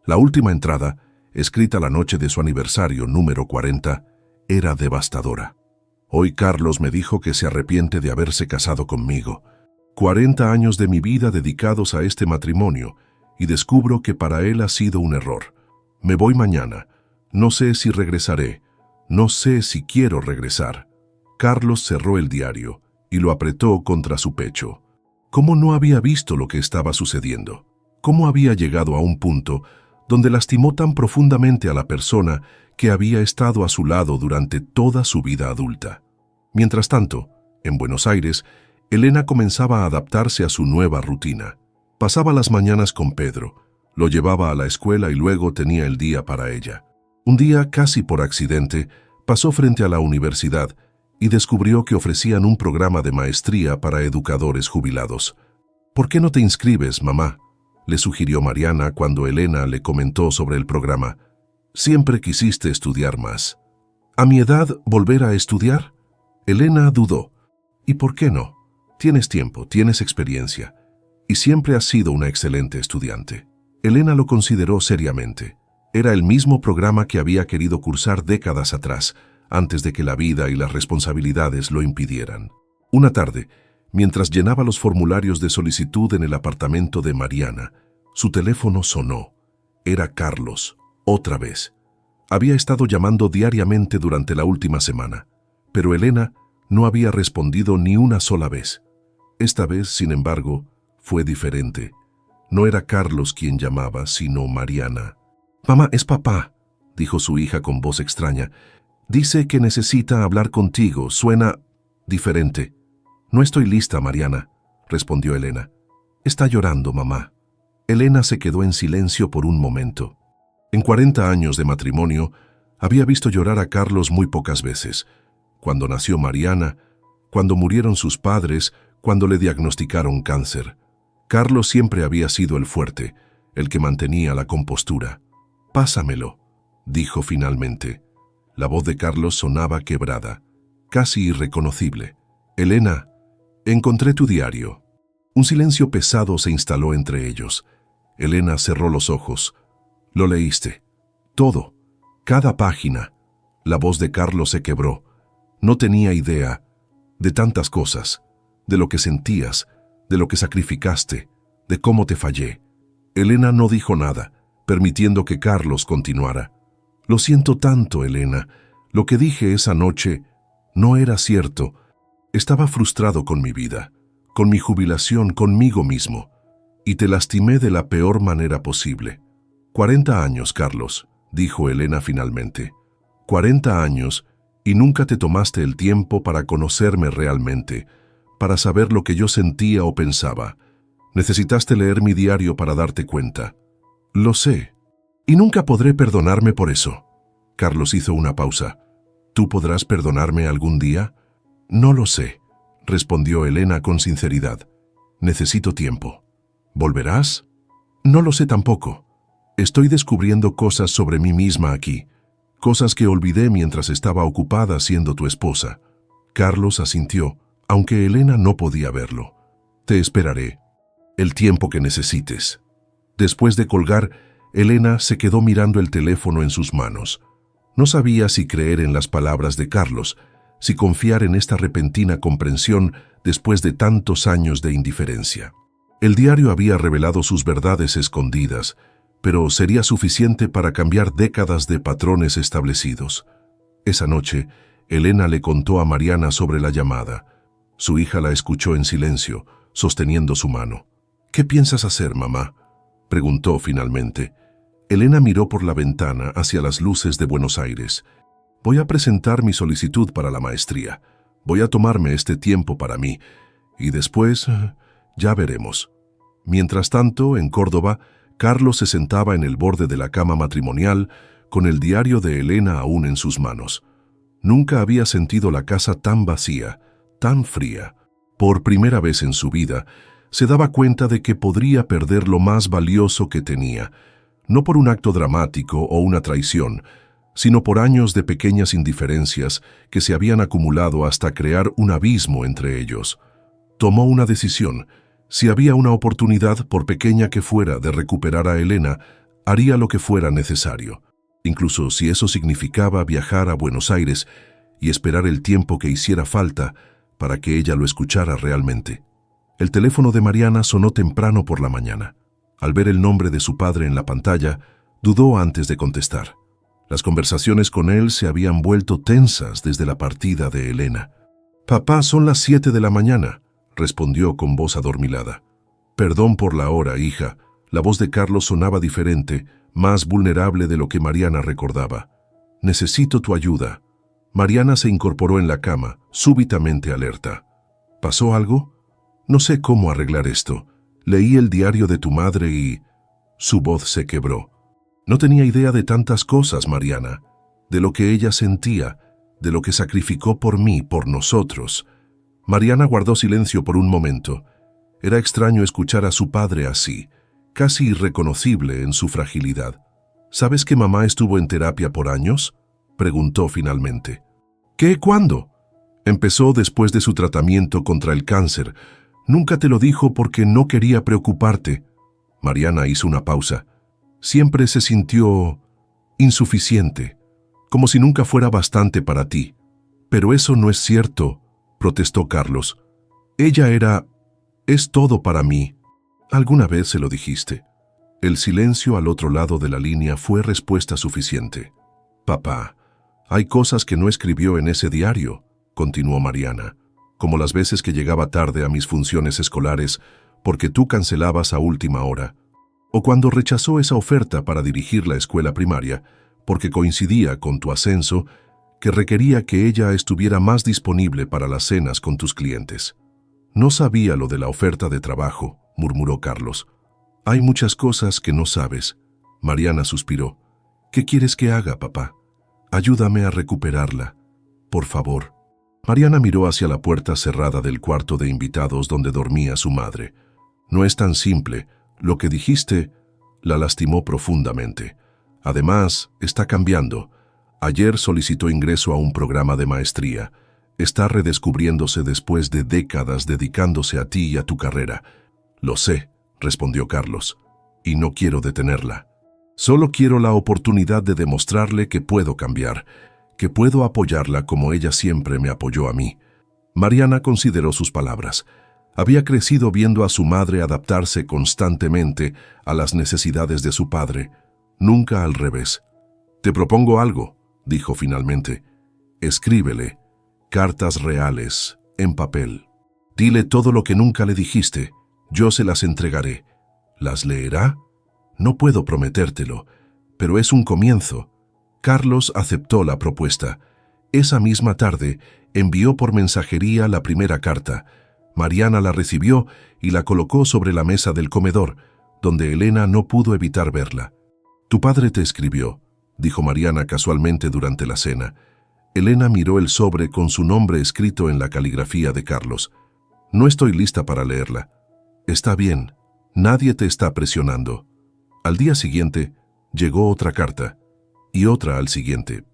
La última entrada, escrita la noche de su aniversario número 40, era devastadora. Hoy Carlos me dijo que se arrepiente de haberse casado conmigo. 40 años de mi vida dedicados a este matrimonio, y descubro que para él ha sido un error. Me voy mañana. No sé si regresaré. No sé si quiero regresar. Carlos cerró el diario y lo apretó contra su pecho. ¿Cómo no había visto lo que estaba sucediendo? ¿Cómo había llegado a un punto donde lastimó tan profundamente a la persona que había estado a su lado durante toda su vida adulta? Mientras tanto, en Buenos Aires, Elena comenzaba a adaptarse a su nueva rutina. Pasaba las mañanas con Pedro, lo llevaba a la escuela y luego tenía el día para ella. Un día, casi por accidente, pasó frente a la universidad y descubrió que ofrecían un programa de maestría para educadores jubilados. ¿Por qué no te inscribes, mamá?, le sugirió Mariana cuando Elena le comentó sobre el programa. Siempre quisiste estudiar más. ¿A mi edad volver a estudiar? Elena dudó. ¿Y por qué no? Tienes tiempo, tienes experiencia, y siempre has sido una excelente estudiante. Elena lo consideró seriamente. Era el mismo programa que había querido cursar décadas atrás, antes de que la vida y las responsabilidades lo impidieran. Una tarde, mientras llenaba los formularios de solicitud en el apartamento de Mariana, su teléfono sonó. Era Carlos, otra vez. Había estado llamando diariamente durante la última semana, pero Elena no había respondido ni una sola vez. Esta vez, sin embargo, fue diferente. No era Carlos quien llamaba, sino Mariana. «Mamá, es papá», dijo su hija con voz extraña. «Dice que necesita hablar contigo. Suena diferente». «No estoy lista, Mariana», respondió Elena. «Está llorando, mamá». Elena se quedó en silencio por un momento. En 40 años de matrimonio, había visto llorar a Carlos muy pocas veces. Cuando nació Mariana, cuando murieron sus padres, cuando le diagnosticaron cáncer. Carlos siempre había sido el fuerte, el que mantenía la compostura. «Pásamelo», dijo finalmente. La voz de Carlos sonaba quebrada, casi irreconocible. «Elena», Encontré tu diario. Un silencio pesado se instaló entre ellos. Elena cerró los ojos. Lo leíste. Todo. Cada página. La voz de Carlos se quebró. No tenía idea de tantas cosas, de lo que sentías, de lo que sacrificaste, de cómo te fallé. Elena no dijo nada, permitiendo que Carlos continuara. Lo siento tanto, Elena. Lo que dije esa noche no era cierto. Estaba frustrado con mi vida, con mi jubilación, conmigo mismo, y te lastimé de la peor manera posible. 40 años, Carlos, dijo Elena finalmente. 40 años y nunca te tomaste el tiempo para conocerme realmente, para saber lo que yo sentía o pensaba. Necesitaste leer mi diario para darte cuenta. Lo sé, y nunca podré perdonarme por eso. Carlos hizo una pausa. ¿Tú podrás perdonarme algún día? No lo sé, respondió Elena con sinceridad. Necesito tiempo. ¿Volverás? No lo sé tampoco. Estoy descubriendo cosas sobre mí misma aquí, cosas que olvidé mientras estaba ocupada siendo tu esposa. Carlos asintió, aunque Elena no podía verlo. Te esperaré. El tiempo que necesites. Después de colgar, Elena se quedó mirando el teléfono en sus manos. No sabía si creer en las palabras de Carlos, si confiar en esta repentina comprensión después de tantos años de indiferencia. El diario había revelado sus verdades escondidas, pero sería suficiente para cambiar décadas de patrones establecidos. Esa noche, Elena le contó a Mariana sobre la llamada. Su hija la escuchó en silencio, sosteniendo su mano. ¿Qué piensas hacer, mamá?, preguntó finalmente. Elena miró por la ventana hacia las luces de Buenos Aires. Voy a presentar mi solicitud para la maestría. Voy a tomarme este tiempo para mí, y después ya veremos. Mientras tanto, en Córdoba, Carlos se sentaba en el borde de la cama matrimonial, con el diario de Elena aún en sus manos. Nunca había sentido la casa tan vacía, tan fría. Por primera vez en su vida, se daba cuenta de que podría perder lo más valioso que tenía, no por un acto dramático o una traición, sino por años de pequeñas indiferencias que se habían acumulado hasta crear un abismo entre ellos. Tomó una decisión. Si había una oportunidad, por pequeña que fuera, de recuperar a Elena, haría lo que fuera necesario, incluso si eso significaba viajar a Buenos Aires y esperar el tiempo que hiciera falta para que ella lo escuchara realmente. El teléfono de Mariana sonó temprano por la mañana. Al ver el nombre de su padre en la pantalla, dudó antes de contestar. Las conversaciones con él se habían vuelto tensas desde la partida de Elena. «Papá, son las 7 de la mañana», respondió con voz adormilada. «Perdón por la hora, hija». La voz de Carlos sonaba diferente, más vulnerable de lo que Mariana recordaba. «Necesito tu ayuda». Mariana se incorporó en la cama, súbitamente alerta. «¿Pasó algo? No sé cómo arreglar esto. Leí el diario de tu madre y...» Su voz se quebró. «No tenía idea de tantas cosas, Mariana, de lo que ella sentía, de lo que sacrificó por mí, por nosotros». Mariana guardó silencio por un momento. Era extraño escuchar a su padre así, casi irreconocible en su fragilidad. «¿Sabes que mamá estuvo en terapia por años?», preguntó finalmente. «¿Qué? ¿Cuándo?». «Empezó después de su tratamiento contra el cáncer. Nunca te lo dijo porque no quería preocuparte». Mariana hizo una pausa. «Siempre se sintió insuficiente, como si nunca fuera bastante para ti». «Pero eso no es cierto», protestó Carlos. «Ella es todo para mí». «¿Alguna vez se lo dijiste?». El silencio al otro lado de la línea fue respuesta suficiente. «Papá, hay cosas que no escribió en ese diario», continuó Mariana, «como las veces que llegaba tarde a mis funciones escolares porque tú cancelabas a última hora, o cuando rechazó esa oferta para dirigir la escuela primaria porque coincidía con tu ascenso, que requería que ella estuviera más disponible para las cenas con tus clientes». «No sabía lo de la oferta de trabajo», murmuró Carlos. «Hay muchas cosas que no sabes». Mariana suspiró. «¿Qué quieres que haga, papá? Ayúdame a recuperarla, por favor». Mariana miró hacia la puerta cerrada del cuarto de invitados donde dormía su madre. «No es tan simple. Lo que dijiste la lastimó profundamente. Además, está cambiando. Ayer solicitó ingreso a un programa de maestría. Está redescubriéndose después de décadas dedicándose a ti y a tu carrera. Lo sé, respondió Carlos, y no quiero detenerla. Solo quiero la oportunidad de demostrarle que puedo cambiar, que puedo apoyarla como ella siempre me apoyó a mí. Mariana consideró sus palabras. Había crecido viendo a su madre adaptarse constantemente a las necesidades de su padre, nunca al revés. «Te propongo algo», dijo finalmente. «Escríbele cartas reales, en papel. Dile todo lo que nunca le dijiste. Yo se las entregaré. ¿Las leerá? No puedo prometértelo, pero es un comienzo». Carlos aceptó la propuesta. Esa misma tarde envió por mensajería la primera carta. Mariana la recibió y la colocó sobre la mesa del comedor, donde Elena no pudo evitar verla. «Tu padre te escribió», dijo Mariana casualmente durante la cena. Elena miró el sobre con su nombre escrito en la caligrafía de Carlos. «No estoy lista para leerla». «Está bien, nadie te está presionando». Al día siguiente llegó otra carta, y otra al siguiente.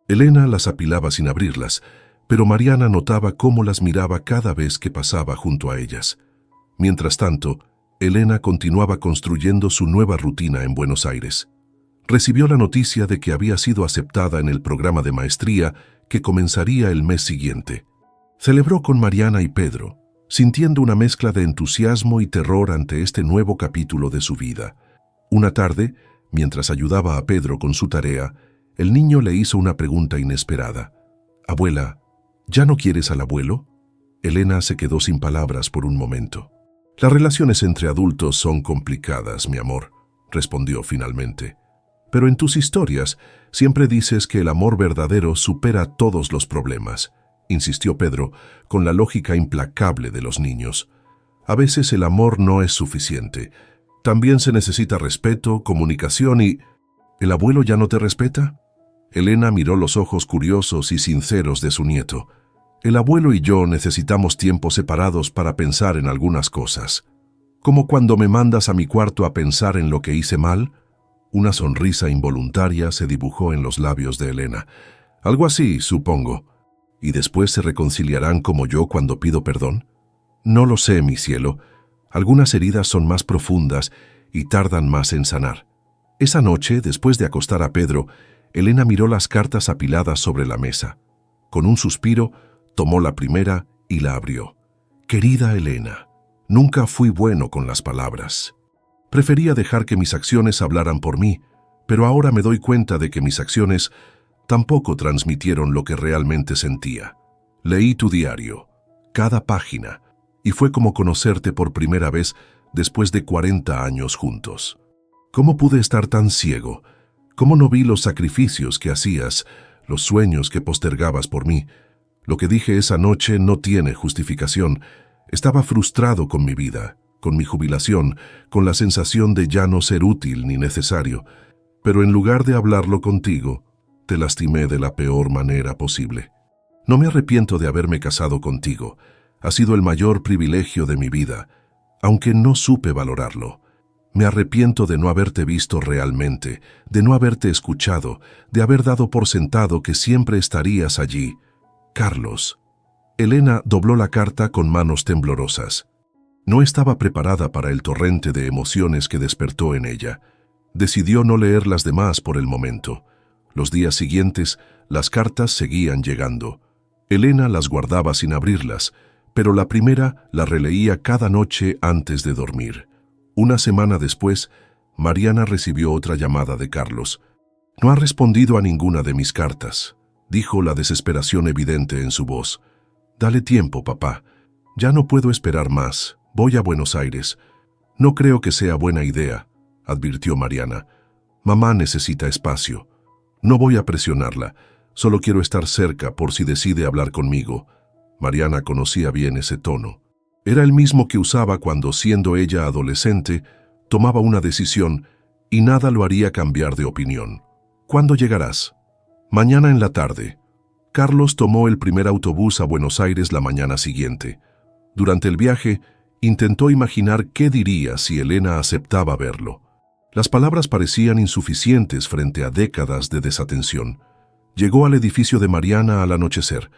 Elena las apilaba sin abrirlas, pero Mariana notaba cómo las miraba cada vez que pasaba junto a ellas. Mientras tanto, Elena continuaba construyendo su nueva rutina en Buenos Aires. Recibió la noticia de que había sido aceptada en el programa de maestría que comenzaría el mes siguiente. Celebró con Mariana y Pedro, sintiendo una mezcla de entusiasmo y terror ante este nuevo capítulo de su vida. Una tarde, mientras ayudaba a Pedro con su tarea, el niño le hizo una pregunta inesperada. «Abuela, ¿ya no quieres al abuelo?» Elena se quedó sin palabras por un momento. «Las relaciones entre adultos son complicadas, mi amor», respondió finalmente. «Pero en tus historias siempre dices que el amor verdadero supera todos los problemas», insistió Pedro, con la lógica implacable de los niños. «A veces el amor no es suficiente. También se necesita respeto, comunicación y... ¿El abuelo ya no te respeta?» Elena miró los ojos curiosos y sinceros de su nieto. «El abuelo y yo necesitamos tiempos separados para pensar en algunas cosas. Como cuando me mandas a mi cuarto a pensar en lo que hice mal». Una sonrisa involuntaria se dibujó en los labios de Elena. «Algo así, supongo. ¿Y después se reconciliarán como yo cuando pido perdón?» «No lo sé, mi cielo. Algunas heridas son más profundas y tardan más en sanar». Esa noche, después de acostar a Pedro, Elena miró las cartas apiladas sobre la mesa. Con un suspiro, tomó la primera y la abrió. «Querida Elena, nunca fui bueno con las palabras. Prefería dejar que mis acciones hablaran por mí, pero ahora me doy cuenta de que mis acciones tampoco transmitieron lo que realmente sentía. Leí tu diario, cada página, y fue como conocerte por primera vez después de 40 años juntos. ¿Cómo pude estar tan ciego? ¿Cómo no vi los sacrificios que hacías, los sueños que postergabas por mí? Lo que dije esa noche no tiene justificación. Estaba frustrado con mi vida, con mi jubilación, con la sensación de ya no ser útil ni necesario. Pero en lugar de hablarlo contigo, te lastimé de la peor manera posible. No me arrepiento de haberme casado contigo. Ha sido el mayor privilegio de mi vida, aunque no supe valorarlo. Me arrepiento de no haberte visto realmente, de no haberte escuchado, de haber dado por sentado que siempre estarías allí. Carlos». Elena dobló la carta con manos temblorosas. No estaba preparada para el torrente de emociones que despertó en ella. Decidió no leer las demás por el momento. Los días siguientes, las cartas seguían llegando. Elena las guardaba sin abrirlas, pero la primera la releía cada noche antes de dormir. Una semana después, Mariana recibió otra llamada de Carlos. «No ha respondido a ninguna de mis cartas», dijo la desesperación evidente en su voz. «Dale tiempo, papá. Ya no puedo esperar más. Voy a Buenos Aires». «No creo que sea buena idea», advirtió Mariana. «Mamá necesita espacio. No voy a presionarla. Solo quiero estar cerca por si decide hablar conmigo». Mariana conocía bien ese tono. Era el mismo que usaba cuando, siendo ella adolescente, tomaba una decisión y nada lo haría cambiar de opinión. «¿Cuándo llegarás?» «Mañana en la tarde». Carlos tomó el primer autobús a Buenos Aires la mañana siguiente. Durante el viaje, intentó imaginar qué diría si Elena aceptaba verlo. Las palabras parecían insuficientes frente a décadas de desatención. Llegó al edificio de Mariana al anochecer.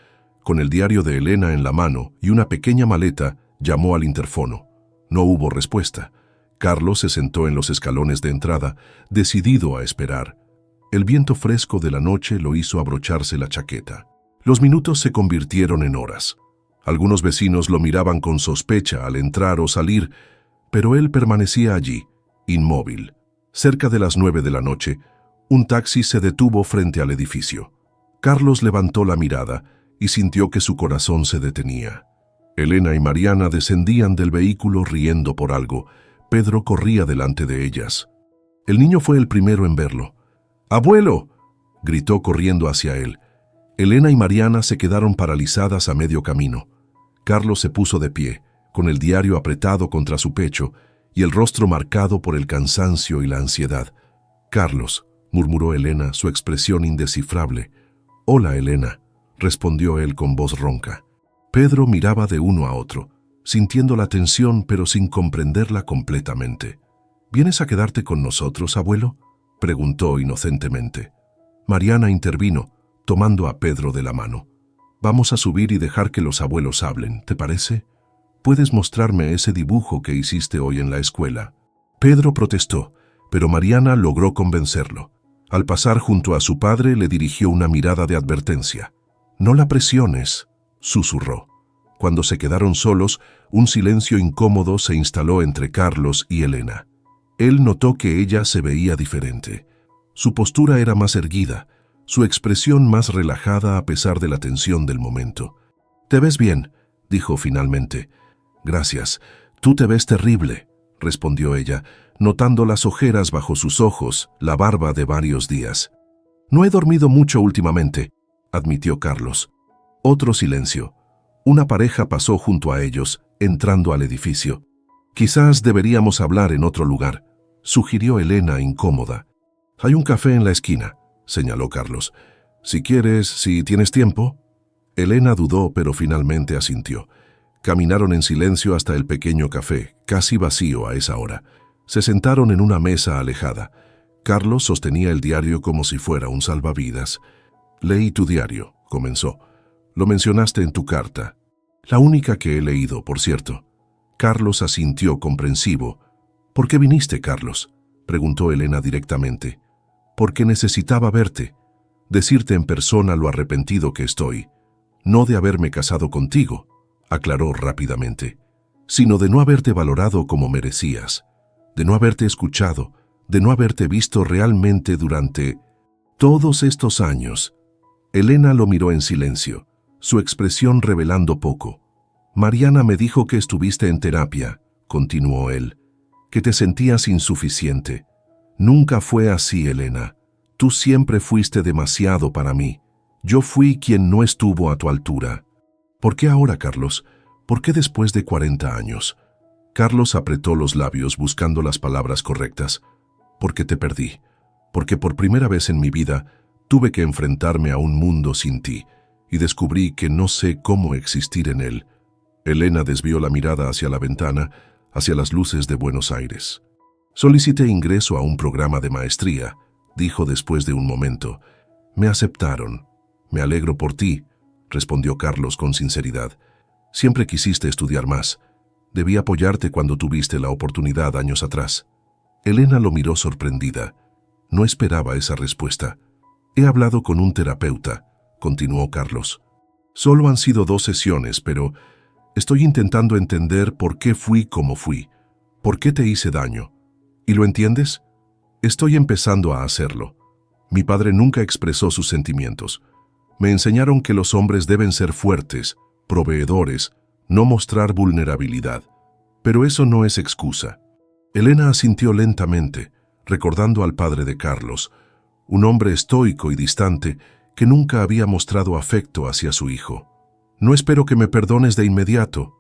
Con el diario de Elena en la mano y una pequeña maleta, llamó al interfono. No hubo respuesta. Carlos se sentó en los escalones de entrada, decidido a esperar. El viento fresco de la noche lo hizo abrocharse la chaqueta. Los minutos se convirtieron en horas. Algunos vecinos lo miraban con sospecha al entrar o salir, pero él permanecía allí, inmóvil. Cerca de las 9 de la noche, un taxi se detuvo frente al edificio. Carlos levantó la mirada y sintió que su corazón se detenía. Elena y Mariana descendían del vehículo riendo por algo. Pedro corría delante de ellas. El niño fue el primero en verlo. ¡Abuelo!, gritó corriendo hacia él. Elena y Mariana se quedaron paralizadas a medio camino. Carlos se puso de pie, con el diario apretado contra su pecho y el rostro marcado por el cansancio y la ansiedad. «Carlos», murmuró Elena, su expresión indescifrable. «Hola, Elena», respondió él con voz ronca. Pedro miraba de uno a otro, sintiendo la tensión pero sin comprenderla completamente. «¿Vienes a quedarte con nosotros, abuelo?», preguntó inocentemente. Mariana intervino, tomando a Pedro de la mano. «Vamos a subir y dejar que los abuelos hablen, ¿te parece? ¿Puedes mostrarme ese dibujo que hiciste hoy en la escuela?». Pedro protestó, pero Mariana logró convencerlo. Al pasar junto a su padre le dirigió una mirada de advertencia. «No la presiones», susurró. Cuando se quedaron solos, un silencio incómodo se instaló entre Carlos y Elena. Él notó que ella se veía diferente. Su postura era más erguida, su expresión más relajada a pesar de la tensión del momento. «Te ves bien», dijo finalmente. «Gracias. Tú te ves terrible», respondió ella, notando las ojeras bajo sus ojos, la barba de varios días. «No he dormido mucho últimamente», admitió Carlos. Otro silencio. Una pareja pasó junto a ellos, entrando al edificio. «Quizás deberíamos hablar en otro lugar», sugirió Elena incómoda. «Hay un café en la esquina», señaló Carlos. «Si quieres, si tienes tiempo». Elena dudó, pero finalmente asintió. Caminaron en silencio hasta el pequeño café, casi vacío a esa hora. Se sentaron en una mesa alejada. Carlos sostenía el diario como si fuera un salvavidas. «Leí tu diario», comenzó. «Lo mencionaste en tu carta. La única que he leído, por cierto». Carlos asintió comprensivo. «¿Por qué viniste, Carlos?», preguntó Elena directamente. «Porque necesitaba verte, decirte en persona lo arrepentido que estoy. No de haberme casado contigo», aclaró rápidamente, «sino de no haberte valorado como merecías, de no haberte escuchado, de no haberte visto realmente durante todos estos años». Elena lo miró en silencio, su expresión revelando poco. «Mariana me dijo que estuviste en terapia», continuó él, «que te sentías insuficiente. Nunca fue así, Elena. Tú siempre fuiste demasiado para mí. Yo fui quien no estuvo a tu altura». «¿Por qué ahora, Carlos? ¿Por qué después de 40 años?» Carlos apretó los labios buscando las palabras correctas. «Porque te perdí. Porque por primera vez en mi vida tuve que enfrentarme a un mundo sin ti y descubrí que no sé cómo existir en él». Elena desvió la mirada hacia la ventana, hacia las luces de Buenos Aires. «Solicité ingreso a un programa de maestría», dijo después de un momento. «Me aceptaron. Me alegro por ti», respondió Carlos con sinceridad. «Siempre quisiste estudiar más. Debí apoyarte cuando tuviste la oportunidad años atrás». Elena lo miró sorprendida. No esperaba esa respuesta. «He hablado con un terapeuta», continuó Carlos. «Solo han sido 2 sesiones, pero estoy intentando entender por qué fui como fui, por qué te hice daño. ¿Y lo entiendes? Estoy empezando a hacerlo. Mi padre nunca expresó sus sentimientos. Me enseñaron que los hombres deben ser fuertes, proveedores, no mostrar vulnerabilidad. Pero eso no es excusa». Elena asintió lentamente, recordando al padre de Carlos, un hombre estoico y distante que nunca había mostrado afecto hacia su hijo. «No espero que me perdones de inmediato,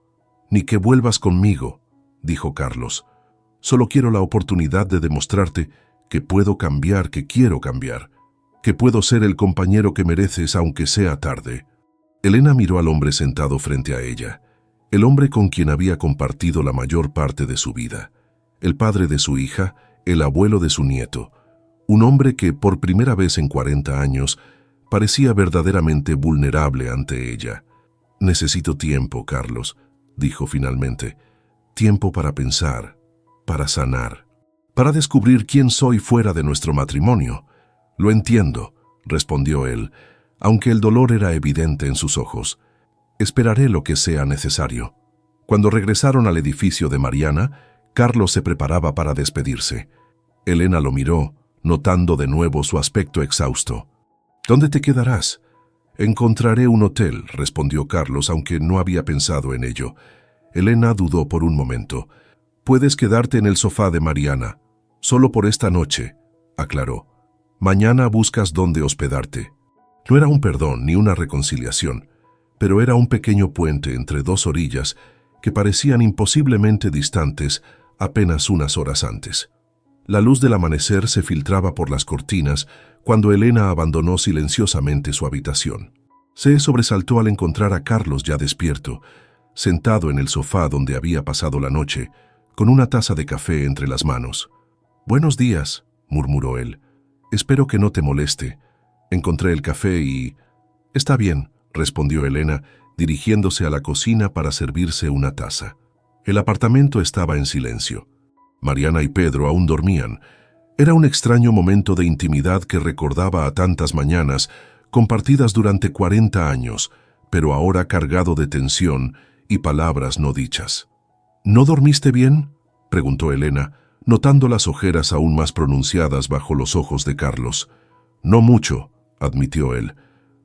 ni que vuelvas conmigo», dijo Carlos. «Solo quiero la oportunidad de demostrarte que puedo cambiar, que quiero cambiar, que puedo ser el compañero que mereces aunque sea tarde». Elena miró al hombre sentado frente a ella, el hombre con quien había compartido la mayor parte de su vida, el padre de su hija, el abuelo de su nieto, un hombre que por primera vez en 40 años parecía verdaderamente vulnerable ante ella. Necesito tiempo, Carlos, dijo finalmente. Tiempo para pensar, para sanar, para descubrir quién soy fuera de nuestro matrimonio. Lo entiendo, respondió él, aunque el dolor era evidente en sus ojos. Esperaré lo que sea necesario. Cuando regresaron al edificio de Mariana, Carlos se preparaba para despedirse. Elena lo miró, notando de nuevo su aspecto exhausto. ¿Dónde te quedarás? Encontraré un hotel, respondió Carlos, aunque no había pensado en ello. Elena dudó por un momento. Puedes quedarte en el sofá de Mariana, solo por esta noche, aclaró. Mañana buscas dónde hospedarte. No era un perdón ni una reconciliación, pero era un pequeño puente entre dos orillas que parecían imposiblemente distantes apenas unas horas antes. La luz del amanecer se filtraba por las cortinas cuando Elena abandonó silenciosamente su habitación. Se sobresaltó al encontrar a Carlos ya despierto, sentado en el sofá donde había pasado la noche, con una taza de café entre las manos. «Buenos días», murmuró él. «Espero que no te moleste. Encontré el café y...» «Está bien», respondió Elena, dirigiéndose a la cocina para servirse una taza. El apartamento estaba en silencio. Mariana y Pedro aún dormían. Era un extraño momento de intimidad que recordaba a tantas mañanas, compartidas durante 40 años, pero ahora cargado de tensión y palabras no dichas. «¿No dormiste bien?», preguntó Elena, notando las ojeras aún más pronunciadas bajo los ojos de Carlos. «No mucho», admitió él.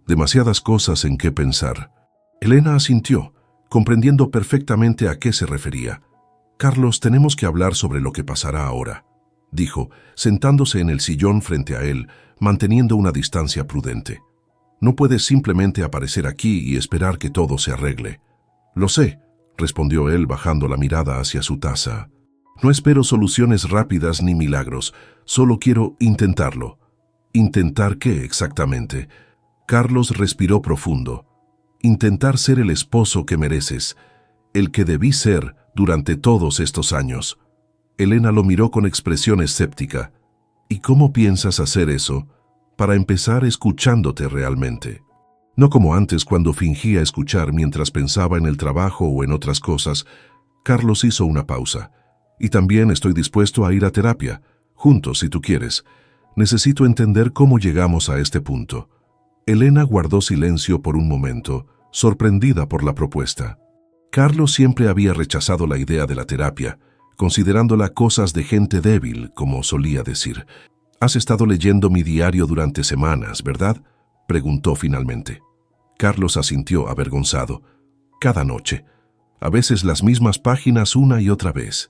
«Demasiadas cosas en qué pensar». Elena asintió, comprendiendo perfectamente a qué se refería. «Carlos, tenemos que hablar sobre lo que pasará ahora», dijo, sentándose en el sillón frente a él, manteniendo una distancia prudente. «No puedes simplemente aparecer aquí y esperar que todo se arregle». «Lo sé», respondió él bajando la mirada hacia su taza. «No espero soluciones rápidas ni milagros, solo quiero intentarlo». «¿Intentar qué exactamente?» Carlos respiró profundo. «Intentar ser el esposo que mereces, el que debí ser durante todos estos años». Elena lo miró con expresión escéptica. «¿Y cómo piensas hacer eso?» «Para empezar, escuchándote realmente. No como antes cuando fingía escuchar mientras pensaba en el trabajo o en otras cosas». Carlos hizo una pausa. «Y también estoy dispuesto a ir a terapia, juntos si tú quieres. Necesito entender cómo llegamos a este punto». Elena guardó silencio por un momento, sorprendida por la propuesta. Carlos siempre había rechazado la idea de la terapia, considerándola cosas de gente débil, como solía decir. «Has estado leyendo mi diario durante semanas, ¿verdad?», preguntó finalmente. Carlos asintió avergonzado. «Cada noche. A veces las mismas páginas una y otra vez,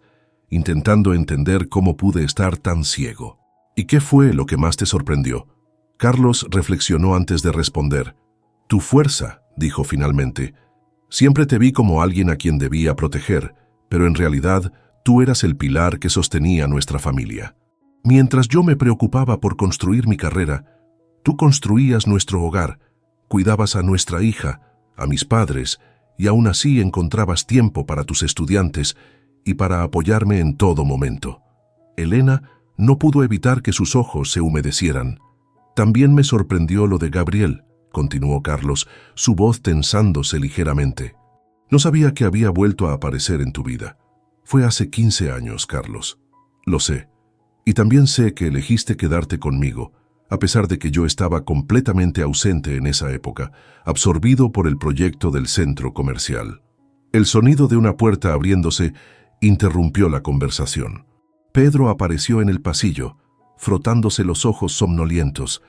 intentando entender cómo pude estar tan ciego». «¿Y qué fue lo que más te sorprendió?». Carlos reflexionó antes de responder. «Tu fuerza», dijo finalmente. «Siempre te vi como alguien a quien debía proteger, pero en realidad tú eras el pilar que sostenía nuestra familia. Mientras yo me preocupaba por construir mi carrera, tú construías nuestro hogar, cuidabas a nuestra hija, a mis padres, y aún así encontrabas tiempo para tus estudiantes y para apoyarme en todo momento». Elena no pudo evitar que sus ojos se humedecieran. «También me sorprendió lo de Gabriel», continuó Carlos, su voz tensándose ligeramente. «No sabía que había vuelto a aparecer en tu vida. Fue hace 15 años, Carlos. Lo sé. Y también sé que elegiste quedarte conmigo, a pesar de que yo estaba completamente ausente en esa época, absorbido por el proyecto del centro comercial». El sonido de una puerta abriéndose interrumpió la conversación. Pedro apareció en el pasillo, frotándose los ojos somnolientos.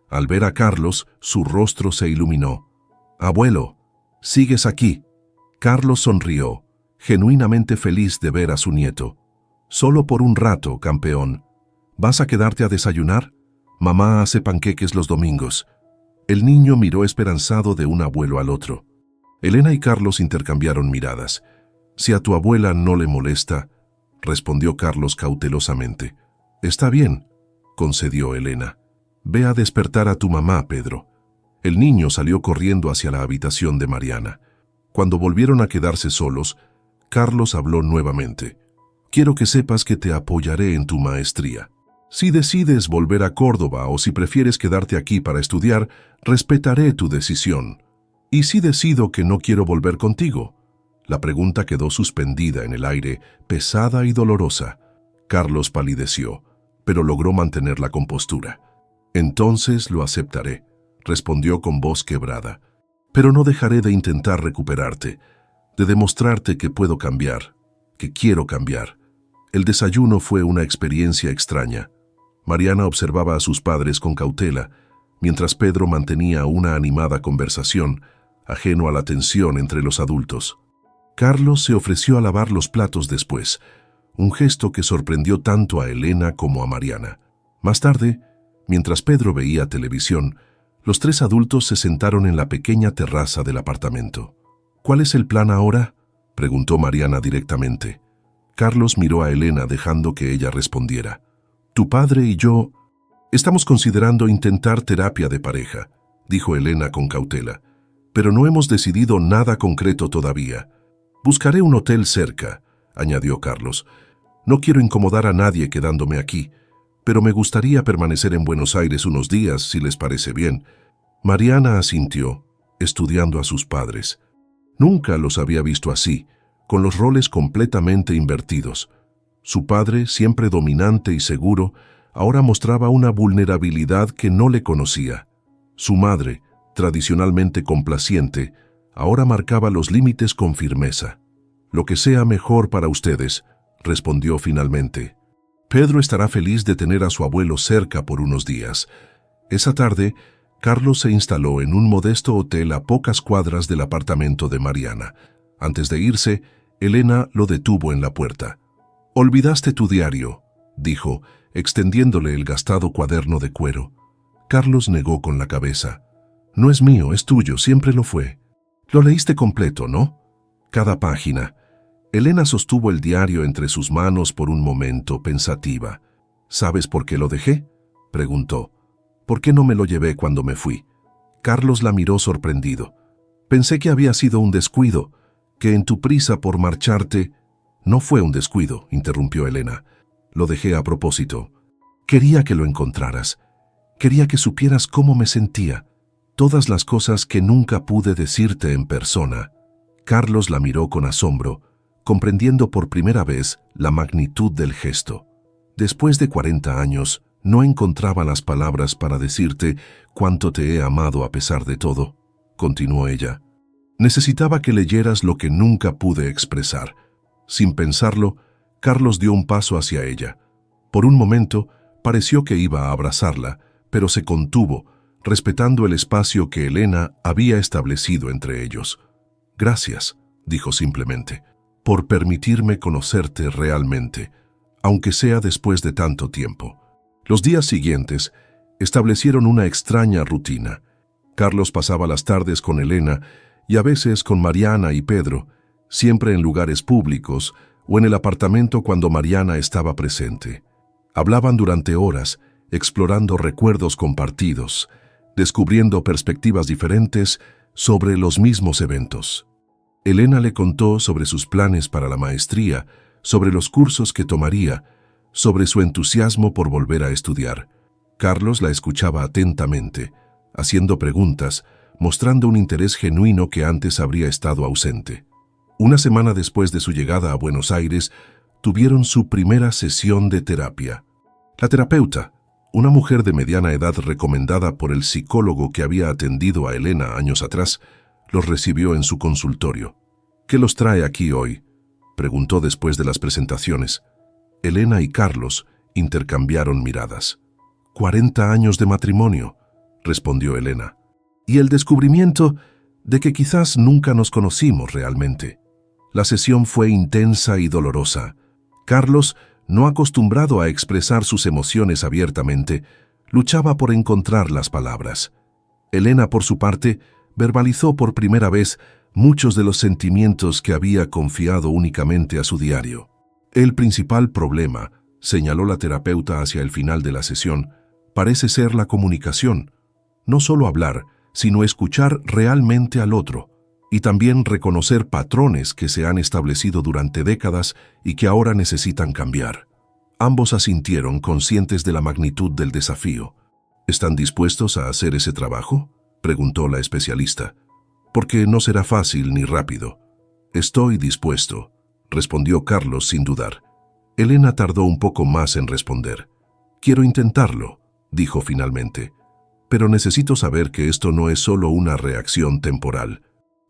Al ver a Carlos, su rostro se iluminó. «Abuelo, ¿sigues aquí?». Carlos sonrió, genuinamente feliz de ver a su nieto. «Solo por un rato, campeón. ¿Vas a quedarte a desayunar? Mamá hace panqueques los domingos». El niño miró esperanzado de un abuelo al otro. Elena y Carlos intercambiaron miradas. «Si a tu abuela no le molesta», respondió Carlos cautelosamente. «Está bien», concedió Elena. «Ve a despertar a tu mamá, Pedro». El niño salió corriendo hacia la habitación de Mariana. Cuando volvieron a quedarse solos, Carlos habló nuevamente. «Quiero que sepas que te apoyaré en tu maestría. Si decides volver a Córdoba o si prefieres quedarte aquí para estudiar, respetaré tu decisión. ¿Y si decido que no quiero volver contigo? La pregunta quedó suspendida en el aire, pesada y dolorosa. Carlos palideció, pero logró mantener la compostura. Entonces lo aceptaré, respondió con voz quebrada. Pero no dejaré de intentar recuperarte, de demostrarte que puedo cambiar, que quiero cambiar. El desayuno fue una experiencia extraña. Mariana observaba a sus padres con cautela, mientras Pedro mantenía una animada conversación, ajeno a la tensión entre los adultos. Carlos se ofreció a lavar los platos después, un gesto que sorprendió tanto a Elena como a Mariana. Más tarde, mientras Pedro veía televisión, los tres adultos se sentaron en la pequeña terraza del apartamento. ¿Cuál es el plan ahora?, preguntó Mariana directamente. Carlos miró a Elena dejando que ella respondiera. Tu padre y yo estamos considerando intentar terapia de pareja, dijo Elena con cautela, pero no hemos decidido nada concreto todavía. Buscaré un hotel cerca, añadió Carlos. No quiero incomodar a nadie quedándome aquí, pero me gustaría permanecer en Buenos Aires unos días, si les parece bien. Mariana asintió, estudiando a sus padres. Nunca los había visto así, con los roles completamente invertidos. Su padre, siempre dominante y seguro, ahora mostraba una vulnerabilidad que no le conocía. Su madre, tradicionalmente complaciente, ahora marcaba los límites con firmeza. Lo que sea mejor para ustedes, respondió finalmente. Pedro estará feliz de tener a su abuelo cerca por unos días. Esa tarde, Carlos se instaló en un modesto hotel a pocas cuadras del apartamento de Mariana. Antes de irse, Elena lo detuvo en la puerta. «Olvidaste tu diario», dijo, extendiéndole el gastado cuaderno de cuero. Carlos negó con la cabeza. «No es mío, es tuyo, siempre lo fue». «Lo leíste completo, ¿no?» «Cada página». Elena sostuvo el diario entre sus manos por un momento, pensativa. «¿Sabes por qué lo dejé?», preguntó. «¿Por qué no me lo llevé cuando me fui?». Carlos la miró sorprendido. «Pensé que había sido un descuido, que en tu prisa por marcharte...». «No fue un descuido», interrumpió Elena. «Lo dejé a propósito. Quería que lo encontraras. Quería que supieras cómo me sentía. Todas las cosas que nunca pude decirte en persona». Carlos la miró con asombro, comprendiendo por primera vez la magnitud del gesto. «Después de 40 años, no encontraba las palabras para decirte cuánto te he amado a pesar de todo», continuó ella. «Necesitaba que leyeras lo que nunca pude expresar». Sin pensarlo, Carlos dio un paso hacia ella. Por un momento, pareció que iba a abrazarla, pero se contuvo, respetando el espacio que Elena había establecido entre ellos. «Gracias», dijo simplemente, «por permitirme conocerte realmente, aunque sea después de tanto tiempo». Los días siguientes establecieron una extraña rutina. Carlos pasaba las tardes con Elena y a veces con Mariana y Pedro, siempre en lugares públicos o en el apartamento cuando Mariana estaba presente. Hablaban durante horas, explorando recuerdos compartidos, descubriendo perspectivas diferentes sobre los mismos eventos. Elena le contó sobre sus planes para la maestría, sobre los cursos que tomaría, sobre su entusiasmo por volver a estudiar. Carlos la escuchaba atentamente, haciendo preguntas, mostrando un interés genuino que antes habría estado ausente. Una semana después de su llegada a Buenos Aires, tuvieron su primera sesión de terapia. La terapeuta, una mujer de mediana edad recomendada por el psicólogo que había atendido a Elena años atrás, los recibió en su consultorio. «¿Qué los trae aquí hoy?», preguntó después de las presentaciones. Elena y Carlos intercambiaron miradas. 40 años de matrimonio, respondió Elena. Y el descubrimiento de que quizás nunca nos conocimos realmente. La sesión fue intensa y dolorosa. Carlos, no acostumbrado a expresar sus emociones abiertamente, luchaba por encontrar las palabras. Elena, por su parte, verbalizó por primera vez muchos de los sentimientos que había confiado únicamente a su diario. El principal problema, señaló la terapeuta hacia el final de la sesión, parece ser la comunicación. No solo hablar, sino escuchar realmente al otro, y también reconocer patrones que se han establecido durante décadas y que ahora necesitan cambiar. Ambos asintieron, conscientes de la magnitud del desafío. ¿Están dispuestos a hacer ese trabajo?, preguntó la especialista. porque no será fácil ni rápido. Estoy dispuesto, respondió Carlos sin dudar. Elena tardó un poco más en responder. Quiero intentarlo, dijo finalmente, pero necesito saber que esto no es solo una reacción temporal,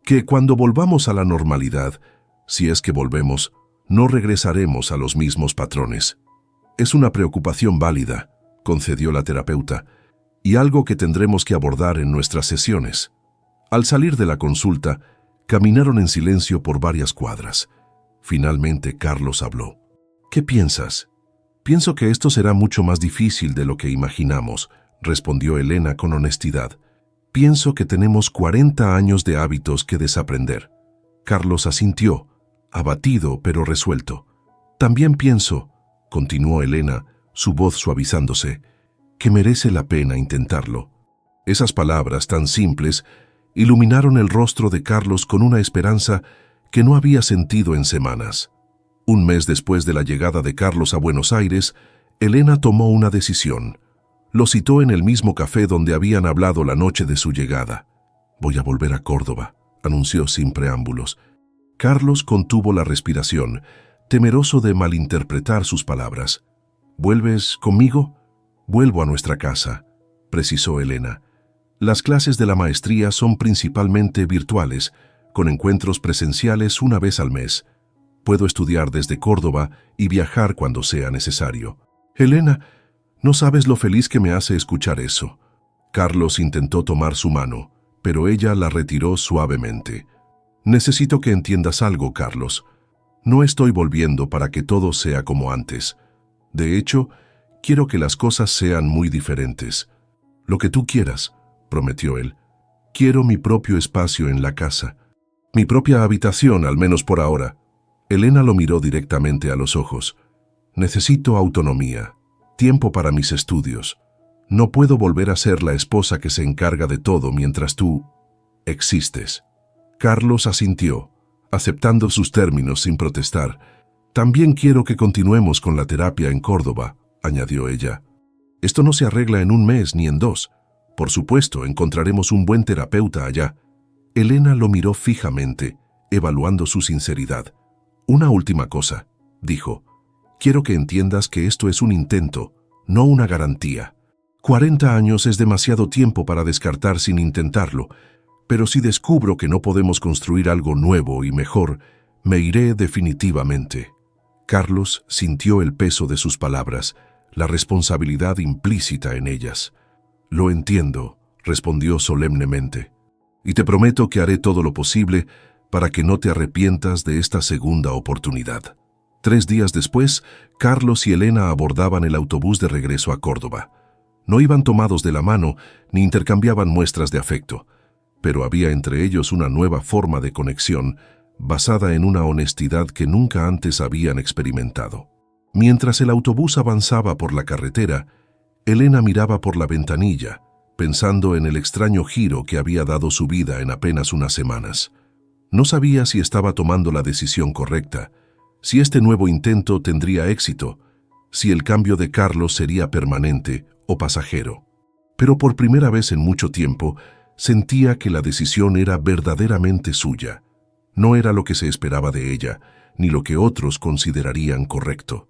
que cuando volvamos a la normalidad, si es que volvemos, no regresaremos a los mismos patrones. Es una preocupación válida, concedió la terapeuta, y algo que tendremos que abordar en nuestras sesiones. Al salir de la consulta, caminaron en silencio por varias cuadras. Finalmente Carlos habló. ¿Qué piensas? Pienso que esto será mucho más difícil de lo que imaginamos, respondió Elena con honestidad. Pienso que tenemos 40 años de hábitos que desaprender. Carlos asintió, abatido pero resuelto. También pienso, continuó Elena, su voz suavizándose, que merece la pena intentarlo. Esas palabras tan simples iluminaron el rostro de Carlos con una esperanza que no había sentido en semanas. Un mes después de la llegada de Carlos a Buenos Aires, Elena tomó una decisión. Lo citó en el mismo café donde habían hablado la noche de su llegada. «Voy a volver a Córdoba», anunció sin preámbulos. Carlos contuvo la respiración, temeroso de malinterpretar sus palabras. «¿Vuelves conmigo?» «Vuelvo a nuestra casa», precisó Elena. «Las clases de la maestría son principalmente virtuales, con encuentros presenciales una vez al mes. Puedo estudiar desde Córdoba y viajar cuando sea necesario». «Elena, no sabes lo feliz que me hace escuchar eso». Carlos intentó tomar su mano, pero ella la retiró suavemente. «Necesito que entiendas algo, Carlos. No estoy volviendo para que todo sea como antes. De hecho, quiero que las cosas sean muy diferentes. Lo que tú quieras», prometió él. «Quiero mi propio espacio en la casa. Mi propia habitación, al menos por ahora». Elena lo miró directamente a los ojos. «Necesito autonomía, tiempo para mis estudios. No puedo volver a ser la esposa que se encarga de todo mientras tú existes». Carlos asintió, aceptando sus términos sin protestar. «También quiero que continuemos con la terapia en Córdoba», añadió ella. «Esto no se arregla en un mes ni en dos. Por supuesto, encontraremos un buen terapeuta allá». Elena lo miró fijamente, evaluando su sinceridad. «Una última cosa», dijo. «Quiero que entiendas que esto es un intento, no una garantía. 40 años es demasiado tiempo para descartar sin intentarlo, pero si descubro que no podemos construir algo nuevo y mejor, me iré definitivamente». Carlos sintió el peso de sus palabras, la responsabilidad implícita en ellas. «Lo entiendo», respondió solemnemente, «y te prometo que haré todo lo posible para que no te arrepientas de esta segunda oportunidad». 3 días después, Carlos y Elena abordaban el autobús de regreso a Córdoba. No iban tomados de la mano ni intercambiaban muestras de afecto, pero había entre ellos una nueva forma de conexión basada en una honestidad que nunca antes habían experimentado. Mientras el autobús avanzaba por la carretera, Elena miraba por la ventanilla, pensando en el extraño giro que había dado su vida en apenas unas semanas. No sabía si estaba tomando la decisión correcta, si este nuevo intento tendría éxito, si el cambio de Carlos sería permanente o pasajero. Pero por primera vez en mucho tiempo, sentía que la decisión era verdaderamente suya. No era lo que se esperaba de ella, ni lo que otros considerarían correcto.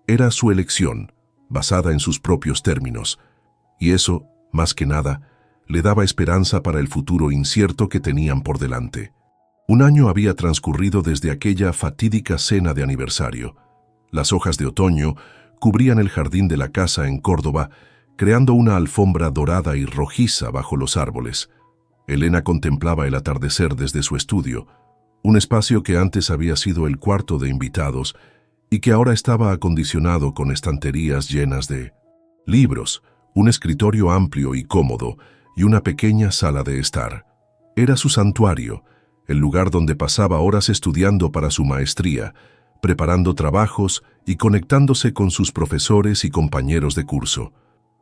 Era su elección, basada en sus propios términos, y eso, más que nada, le daba esperanza para el futuro incierto que tenían por delante. Un año había transcurrido desde aquella fatídica cena de aniversario. Las hojas de otoño cubrían el jardín de la casa en Córdoba, creando una alfombra dorada y rojiza bajo los árboles. Elena contemplaba el atardecer desde su estudio, un espacio que antes había sido el cuarto de invitados y que ahora estaba acondicionado con estanterías llenas de libros, un escritorio amplio y cómodo y una pequeña sala de estar. Era su santuario, el lugar donde pasaba horas estudiando para su maestría, preparando trabajos y conectándose con sus profesores y compañeros de curso.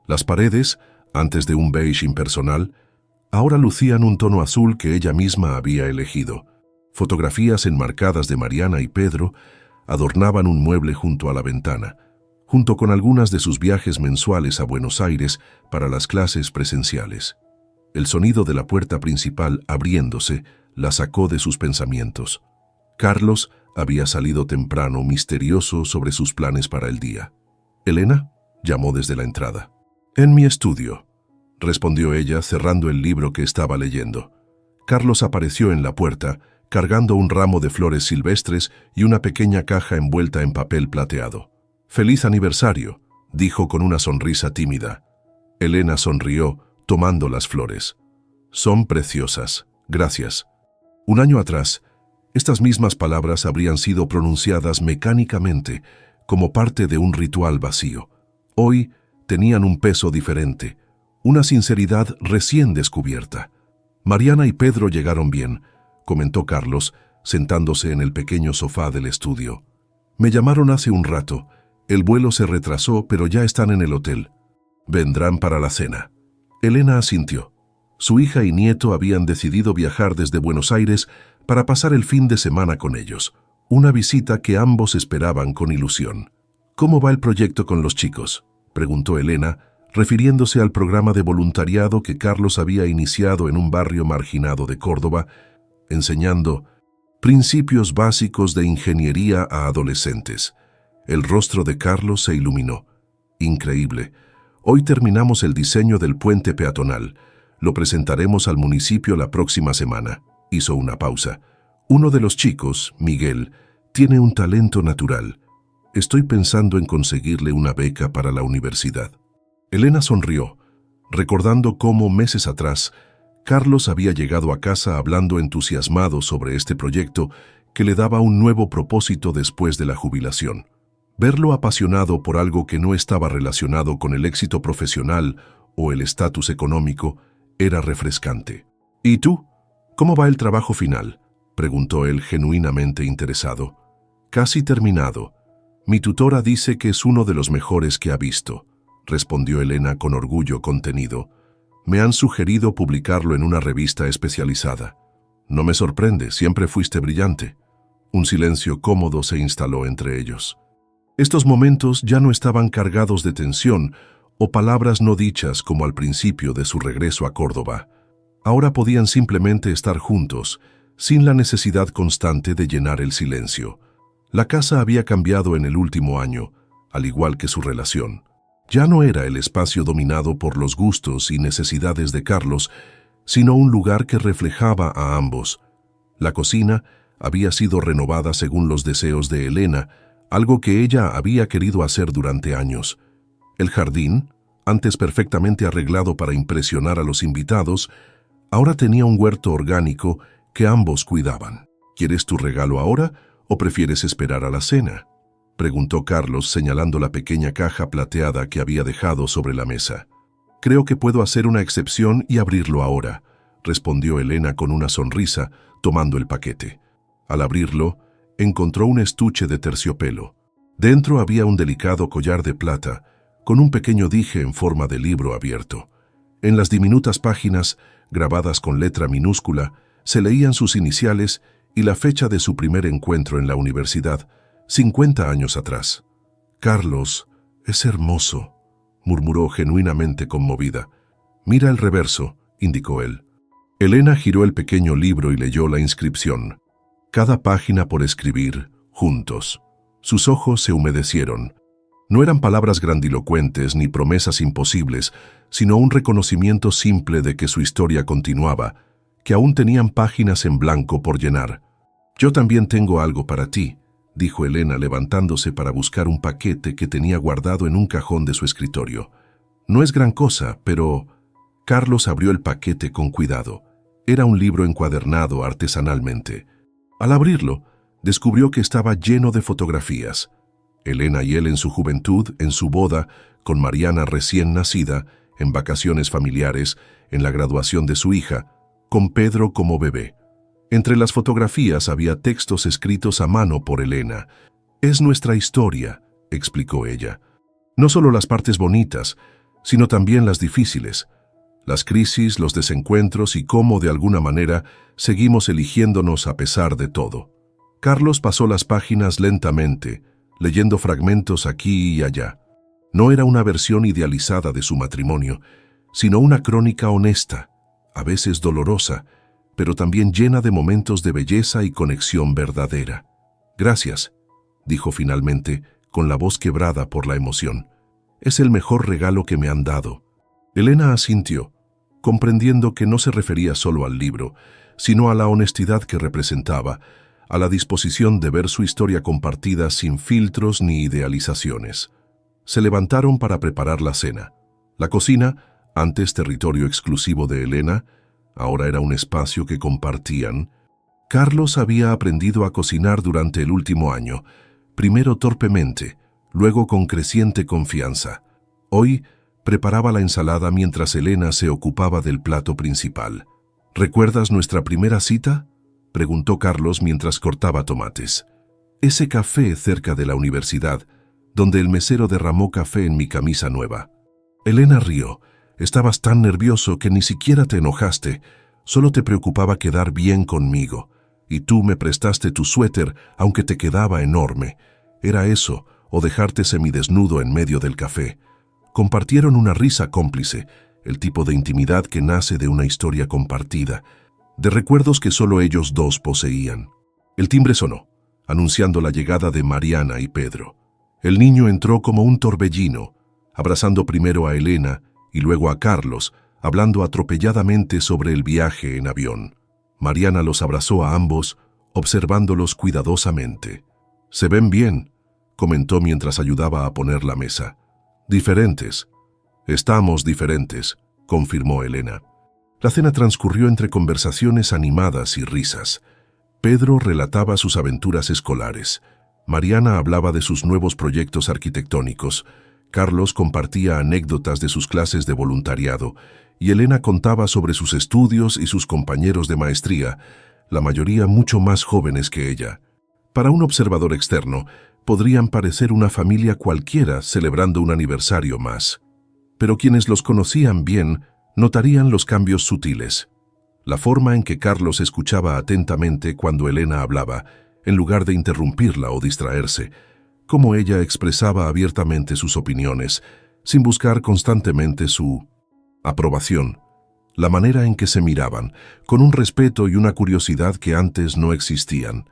Las paredes, antes de un beige impersonal, ahora lucían un tono azul que ella misma había elegido. Fotografías enmarcadas de Mariana y Pedro adornaban un mueble junto a la ventana, junto con algunas de sus viajes mensuales a Buenos Aires para las clases presenciales. El sonido de la puerta principal abriéndose la sacó de sus pensamientos. Carlos había salido temprano, misterioso sobre sus planes para el día. «¿Elena?», llamó desde la entrada. «En mi estudio», respondió ella, cerrando el libro que estaba leyendo. Carlos apareció en la puerta, cargando un ramo de flores silvestres y una pequeña caja envuelta en papel plateado. «Feliz aniversario», dijo con una sonrisa tímida. Elena sonrió, tomando las flores. «Son preciosas, gracias». Un año atrás, estas mismas palabras habrían sido pronunciadas mecánicamente, como parte de un ritual vacío. Hoy tenían un peso diferente, una sinceridad recién descubierta. «Mariana y Pedro llegaron bien», comentó Carlos, sentándose en el pequeño sofá del estudio. «Me llamaron hace un rato. El vuelo se retrasó, pero ya están en el hotel. Vendrán para la cena». Elena asintió. Su hija y nieto habían decidido viajar desde Buenos Aires para pasar el fin de semana con ellos, una visita que ambos esperaban con ilusión. «¿Cómo va el proyecto con los chicos?», preguntó Elena, refiriéndose al programa de voluntariado que Carlos había iniciado en un barrio marginado de Córdoba, enseñando principios básicos de ingeniería a adolescentes. El rostro de Carlos se iluminó. «Increíble. Hoy terminamos el diseño del puente peatonal. Lo presentaremos al municipio la próxima semana». Hizo una pausa. «Uno de los chicos, Miguel, tiene un talento natural. Estoy pensando en conseguirle una beca para la universidad». Elena sonrió, recordando cómo meses atrás Carlos había llegado a casa hablando entusiasmado sobre este proyecto que le daba un nuevo propósito después de la jubilación. Verlo apasionado por algo que no estaba relacionado con el éxito profesional o el estatus económico era refrescante. «¿Y tú? ¿Cómo va el trabajo final?», preguntó él genuinamente interesado. «Casi terminado. Mi tutora dice que es uno de los mejores que ha visto», respondió Elena con orgullo contenido. «Me han sugerido publicarlo en una revista especializada». «No me sorprende, siempre fuiste brillante». Un silencio cómodo se instaló entre ellos. Estos momentos ya no estaban cargados de tensión o palabras no dichas como al principio de su regreso a Córdoba. Ahora podían simplemente estar juntos, sin la necesidad constante de llenar el silencio. La casa había cambiado en el último año, al igual que su relación. Ya no era el espacio dominado por los gustos y necesidades de Carlos, sino un lugar que reflejaba a ambos. La cocina había sido renovada según los deseos de Elena, algo que ella había querido hacer durante años. El jardín, antes perfectamente arreglado para impresionar a los invitados, ahora tenía un huerto orgánico que ambos cuidaban. «¿Quieres tu regalo ahora o prefieres esperar a la cena?», preguntó Carlos señalando la pequeña caja plateada que había dejado sobre la mesa. «Creo que puedo hacer una excepción y abrirlo ahora», respondió Elena con una sonrisa, tomando el paquete. Al abrirlo, encontró un estuche de terciopelo. Dentro había un delicado collar de plata, con un pequeño dije en forma de libro abierto. En las diminutas páginas, grabadas con letra minúscula, se leían sus iniciales y la fecha de su primer encuentro en la universidad, 50 años atrás. «Carlos, es hermoso», murmuró genuinamente conmovida. «Mira el reverso», indicó él. Elena giró el pequeño libro y leyó la inscripción. «Cada página por escribir, juntos». Sus ojos se humedecieron. No eran palabras grandilocuentes ni promesas imposibles, sino un reconocimiento simple de que su historia continuaba, que aún tenían páginas en blanco por llenar. «Yo también tengo algo para ti», dijo Elena levantándose para buscar un paquete que tenía guardado en un cajón de su escritorio. «No es gran cosa, pero...». Carlos abrió el paquete con cuidado. Era un libro encuadernado artesanalmente. Al abrirlo, descubrió que estaba lleno de fotografías. Elena y él en su juventud, en su boda, con Mariana recién nacida, en vacaciones familiares, en la graduación de su hija, con Pedro como bebé. Entre las fotografías había textos escritos a mano por Elena. «Es nuestra historia», explicó ella. «No solo las partes bonitas, sino también las difíciles. Las crisis, los desencuentros y cómo, de alguna manera, seguimos eligiéndonos a pesar de todo». Carlos pasó las páginas lentamente, leyendo fragmentos aquí y allá. No era una versión idealizada de su matrimonio, sino una crónica honesta, a veces dolorosa, pero también llena de momentos de belleza y conexión verdadera. Gracias, dijo finalmente, con la voz quebrada por la emoción. Es el mejor regalo que me han dado. Elena asintió, comprendiendo que no se refería solo al libro, sino a la honestidad que representaba, a la disposición de ver su historia compartida sin filtros ni idealizaciones. Se levantaron para preparar la cena. La cocina, antes territorio exclusivo de Elena, ahora era un espacio que compartían. Carlos había aprendido a cocinar durante el último año, primero torpemente, luego con creciente confianza. Hoy preparaba la ensalada mientras Elena se ocupaba del plato principal. ¿Recuerdas nuestra primera cita?, preguntó Carlos mientras cortaba tomates. Ese café cerca de la universidad, donde el mesero derramó café en mi camisa nueva. Elena rió. Estabas tan nervioso que ni siquiera te enojaste, solo te preocupaba quedar bien conmigo. Y tú me prestaste tu suéter, aunque te quedaba enorme. Era eso, o dejarte semidesnudo en medio del café. Compartieron una risa cómplice, el tipo de intimidad que nace de una historia compartida, de recuerdos que solo ellos dos poseían. El timbre sonó, anunciando la llegada de Mariana y Pedro. El niño entró como un torbellino, abrazando primero a Elena y luego a Carlos, hablando atropelladamente sobre el viaje en avión. Mariana los abrazó a ambos, observándolos cuidadosamente. «Se ven bien», comentó mientras ayudaba a poner la mesa. «Diferentes». «Estamos diferentes», confirmó Elena. La cena transcurrió entre conversaciones animadas y risas. Pedro relataba sus aventuras escolares. Mariana hablaba de sus nuevos proyectos arquitectónicos. Carlos compartía anécdotas de sus clases de voluntariado y Elena contaba sobre sus estudios y sus compañeros de maestría, la mayoría mucho más jóvenes que ella. Para un observador externo, podrían parecer una familia cualquiera celebrando un aniversario más. Pero quienes los conocían bien notarían los cambios sutiles. La forma en que Carlos escuchaba atentamente cuando Elena hablaba, en lugar de interrumpirla o distraerse, cómo ella expresaba abiertamente sus opiniones, sin buscar constantemente su aprobación, la manera en que se miraban, con un respeto y una curiosidad que antes no existían.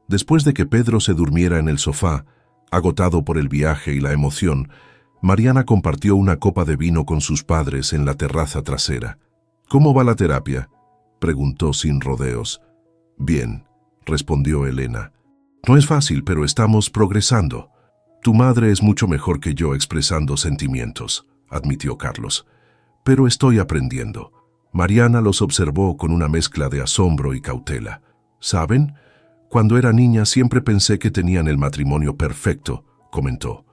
Después de que Pedro se durmiera en el sofá, agotado por el viaje y la emoción, Mariana compartió una copa de vino con sus padres en la terraza trasera. «¿Cómo va la terapia?», preguntó sin rodeos. «Bien», respondió Elena. «No es fácil, pero estamos progresando. Tu madre es mucho mejor que yo expresando sentimientos», admitió Carlos. «Pero estoy aprendiendo». Mariana los observó con una mezcla de asombro y cautela. «¿Saben? Cuando era niña siempre pensé que tenían el matrimonio perfecto», comentó.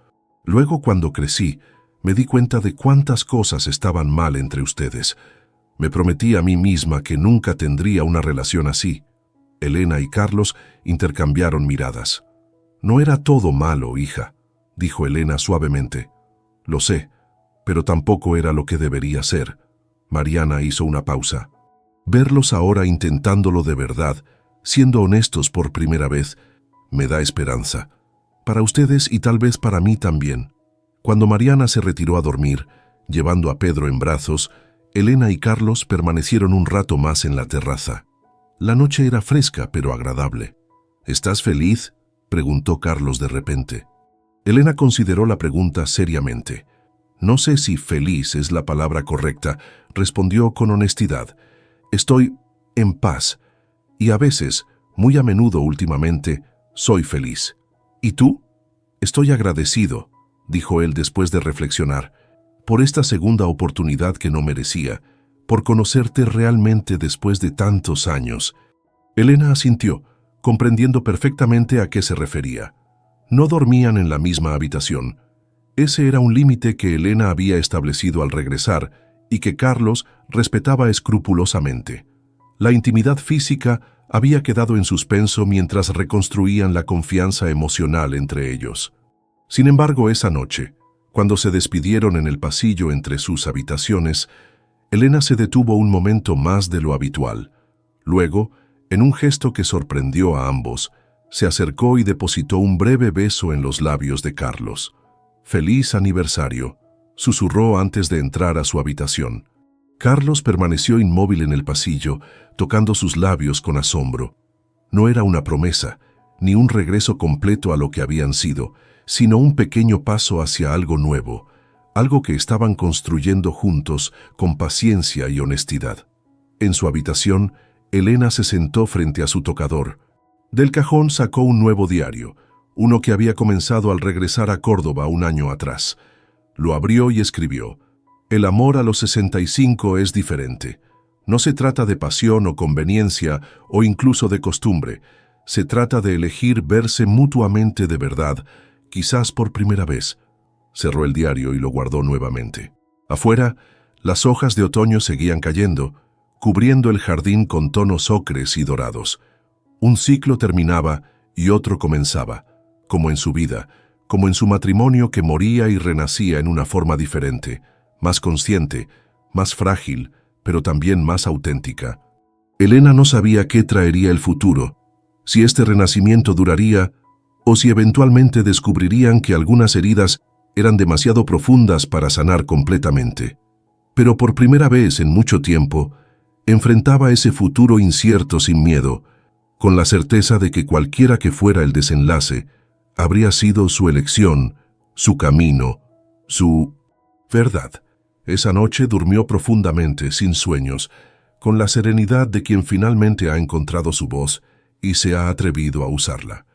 «Luego, cuando crecí, me di cuenta de cuántas cosas estaban mal entre ustedes. Me prometí a mí misma que nunca tendría una relación así». Elena y Carlos intercambiaron miradas. «No era todo malo, hija», dijo Elena suavemente. «Lo sé, pero tampoco era lo que debería ser». Mariana hizo una pausa. «Verlos ahora intentándolo de verdad, siendo honestos por primera vez, me da esperanza. Para ustedes y tal vez para mí también». Cuando Mariana se retiró a dormir, llevando a Pedro en brazos, Elena y Carlos permanecieron un rato más en la terraza. La noche era fresca pero agradable. «¿Estás feliz?», preguntó Carlos de repente. Elena consideró la pregunta seriamente. «No sé si feliz es la palabra correcta», respondió con honestidad. «Estoy en paz y a veces, muy a menudo últimamente, soy feliz». «¿Y tú?». «Estoy agradecido», dijo él después de reflexionar, «por esta segunda oportunidad que no merecía, por conocerte realmente después de tantos años». Elena asintió, comprendiendo perfectamente a qué se refería. No dormían en la misma habitación. Ese era un límite que Elena había establecido al regresar y que Carlos respetaba escrupulosamente. La intimidad física había quedado en suspenso mientras reconstruían la confianza emocional entre ellos. Sin embargo, esa noche, cuando se despidieron en el pasillo entre sus habitaciones, Elena se detuvo un momento más de lo habitual. Luego, en un gesto que sorprendió a ambos, se acercó y depositó un breve beso en los labios de Carlos. «Feliz aniversario», susurró antes de entrar a su habitación. Carlos permaneció inmóvil en el pasillo, tocando sus labios con asombro. No era una promesa, ni un regreso completo a lo que habían sido, sino un pequeño paso hacia algo nuevo, algo que estaban construyendo juntos con paciencia y honestidad. En su habitación, Elena se sentó frente a su tocador. Del cajón sacó un nuevo diario, uno que había comenzado al regresar a Córdoba un año atrás. Lo abrió y escribió: «El amor a los 65 es diferente. No se trata de pasión o conveniencia o incluso de costumbre. Se trata de elegir verse mutuamente de verdad, quizás por primera vez». Cerró el diario y lo guardó nuevamente. Afuera, las hojas de otoño seguían cayendo, cubriendo el jardín con tonos ocres y dorados. Un ciclo terminaba y otro comenzaba, como en su vida, como en su matrimonio que moría y renacía en una forma diferente, más consciente, más frágil, pero también más auténtica. Elena no sabía qué traería el futuro, si este renacimiento duraría o si eventualmente descubrirían que algunas heridas eran demasiado profundas para sanar completamente. Pero por primera vez en mucho tiempo, enfrentaba ese futuro incierto sin miedo, con la certeza de que cualquiera que fuera el desenlace, habría sido su elección, su camino, su verdad. Esa noche durmió profundamente, sin sueños, con la serenidad de quien finalmente ha encontrado su voz y se ha atrevido a usarla.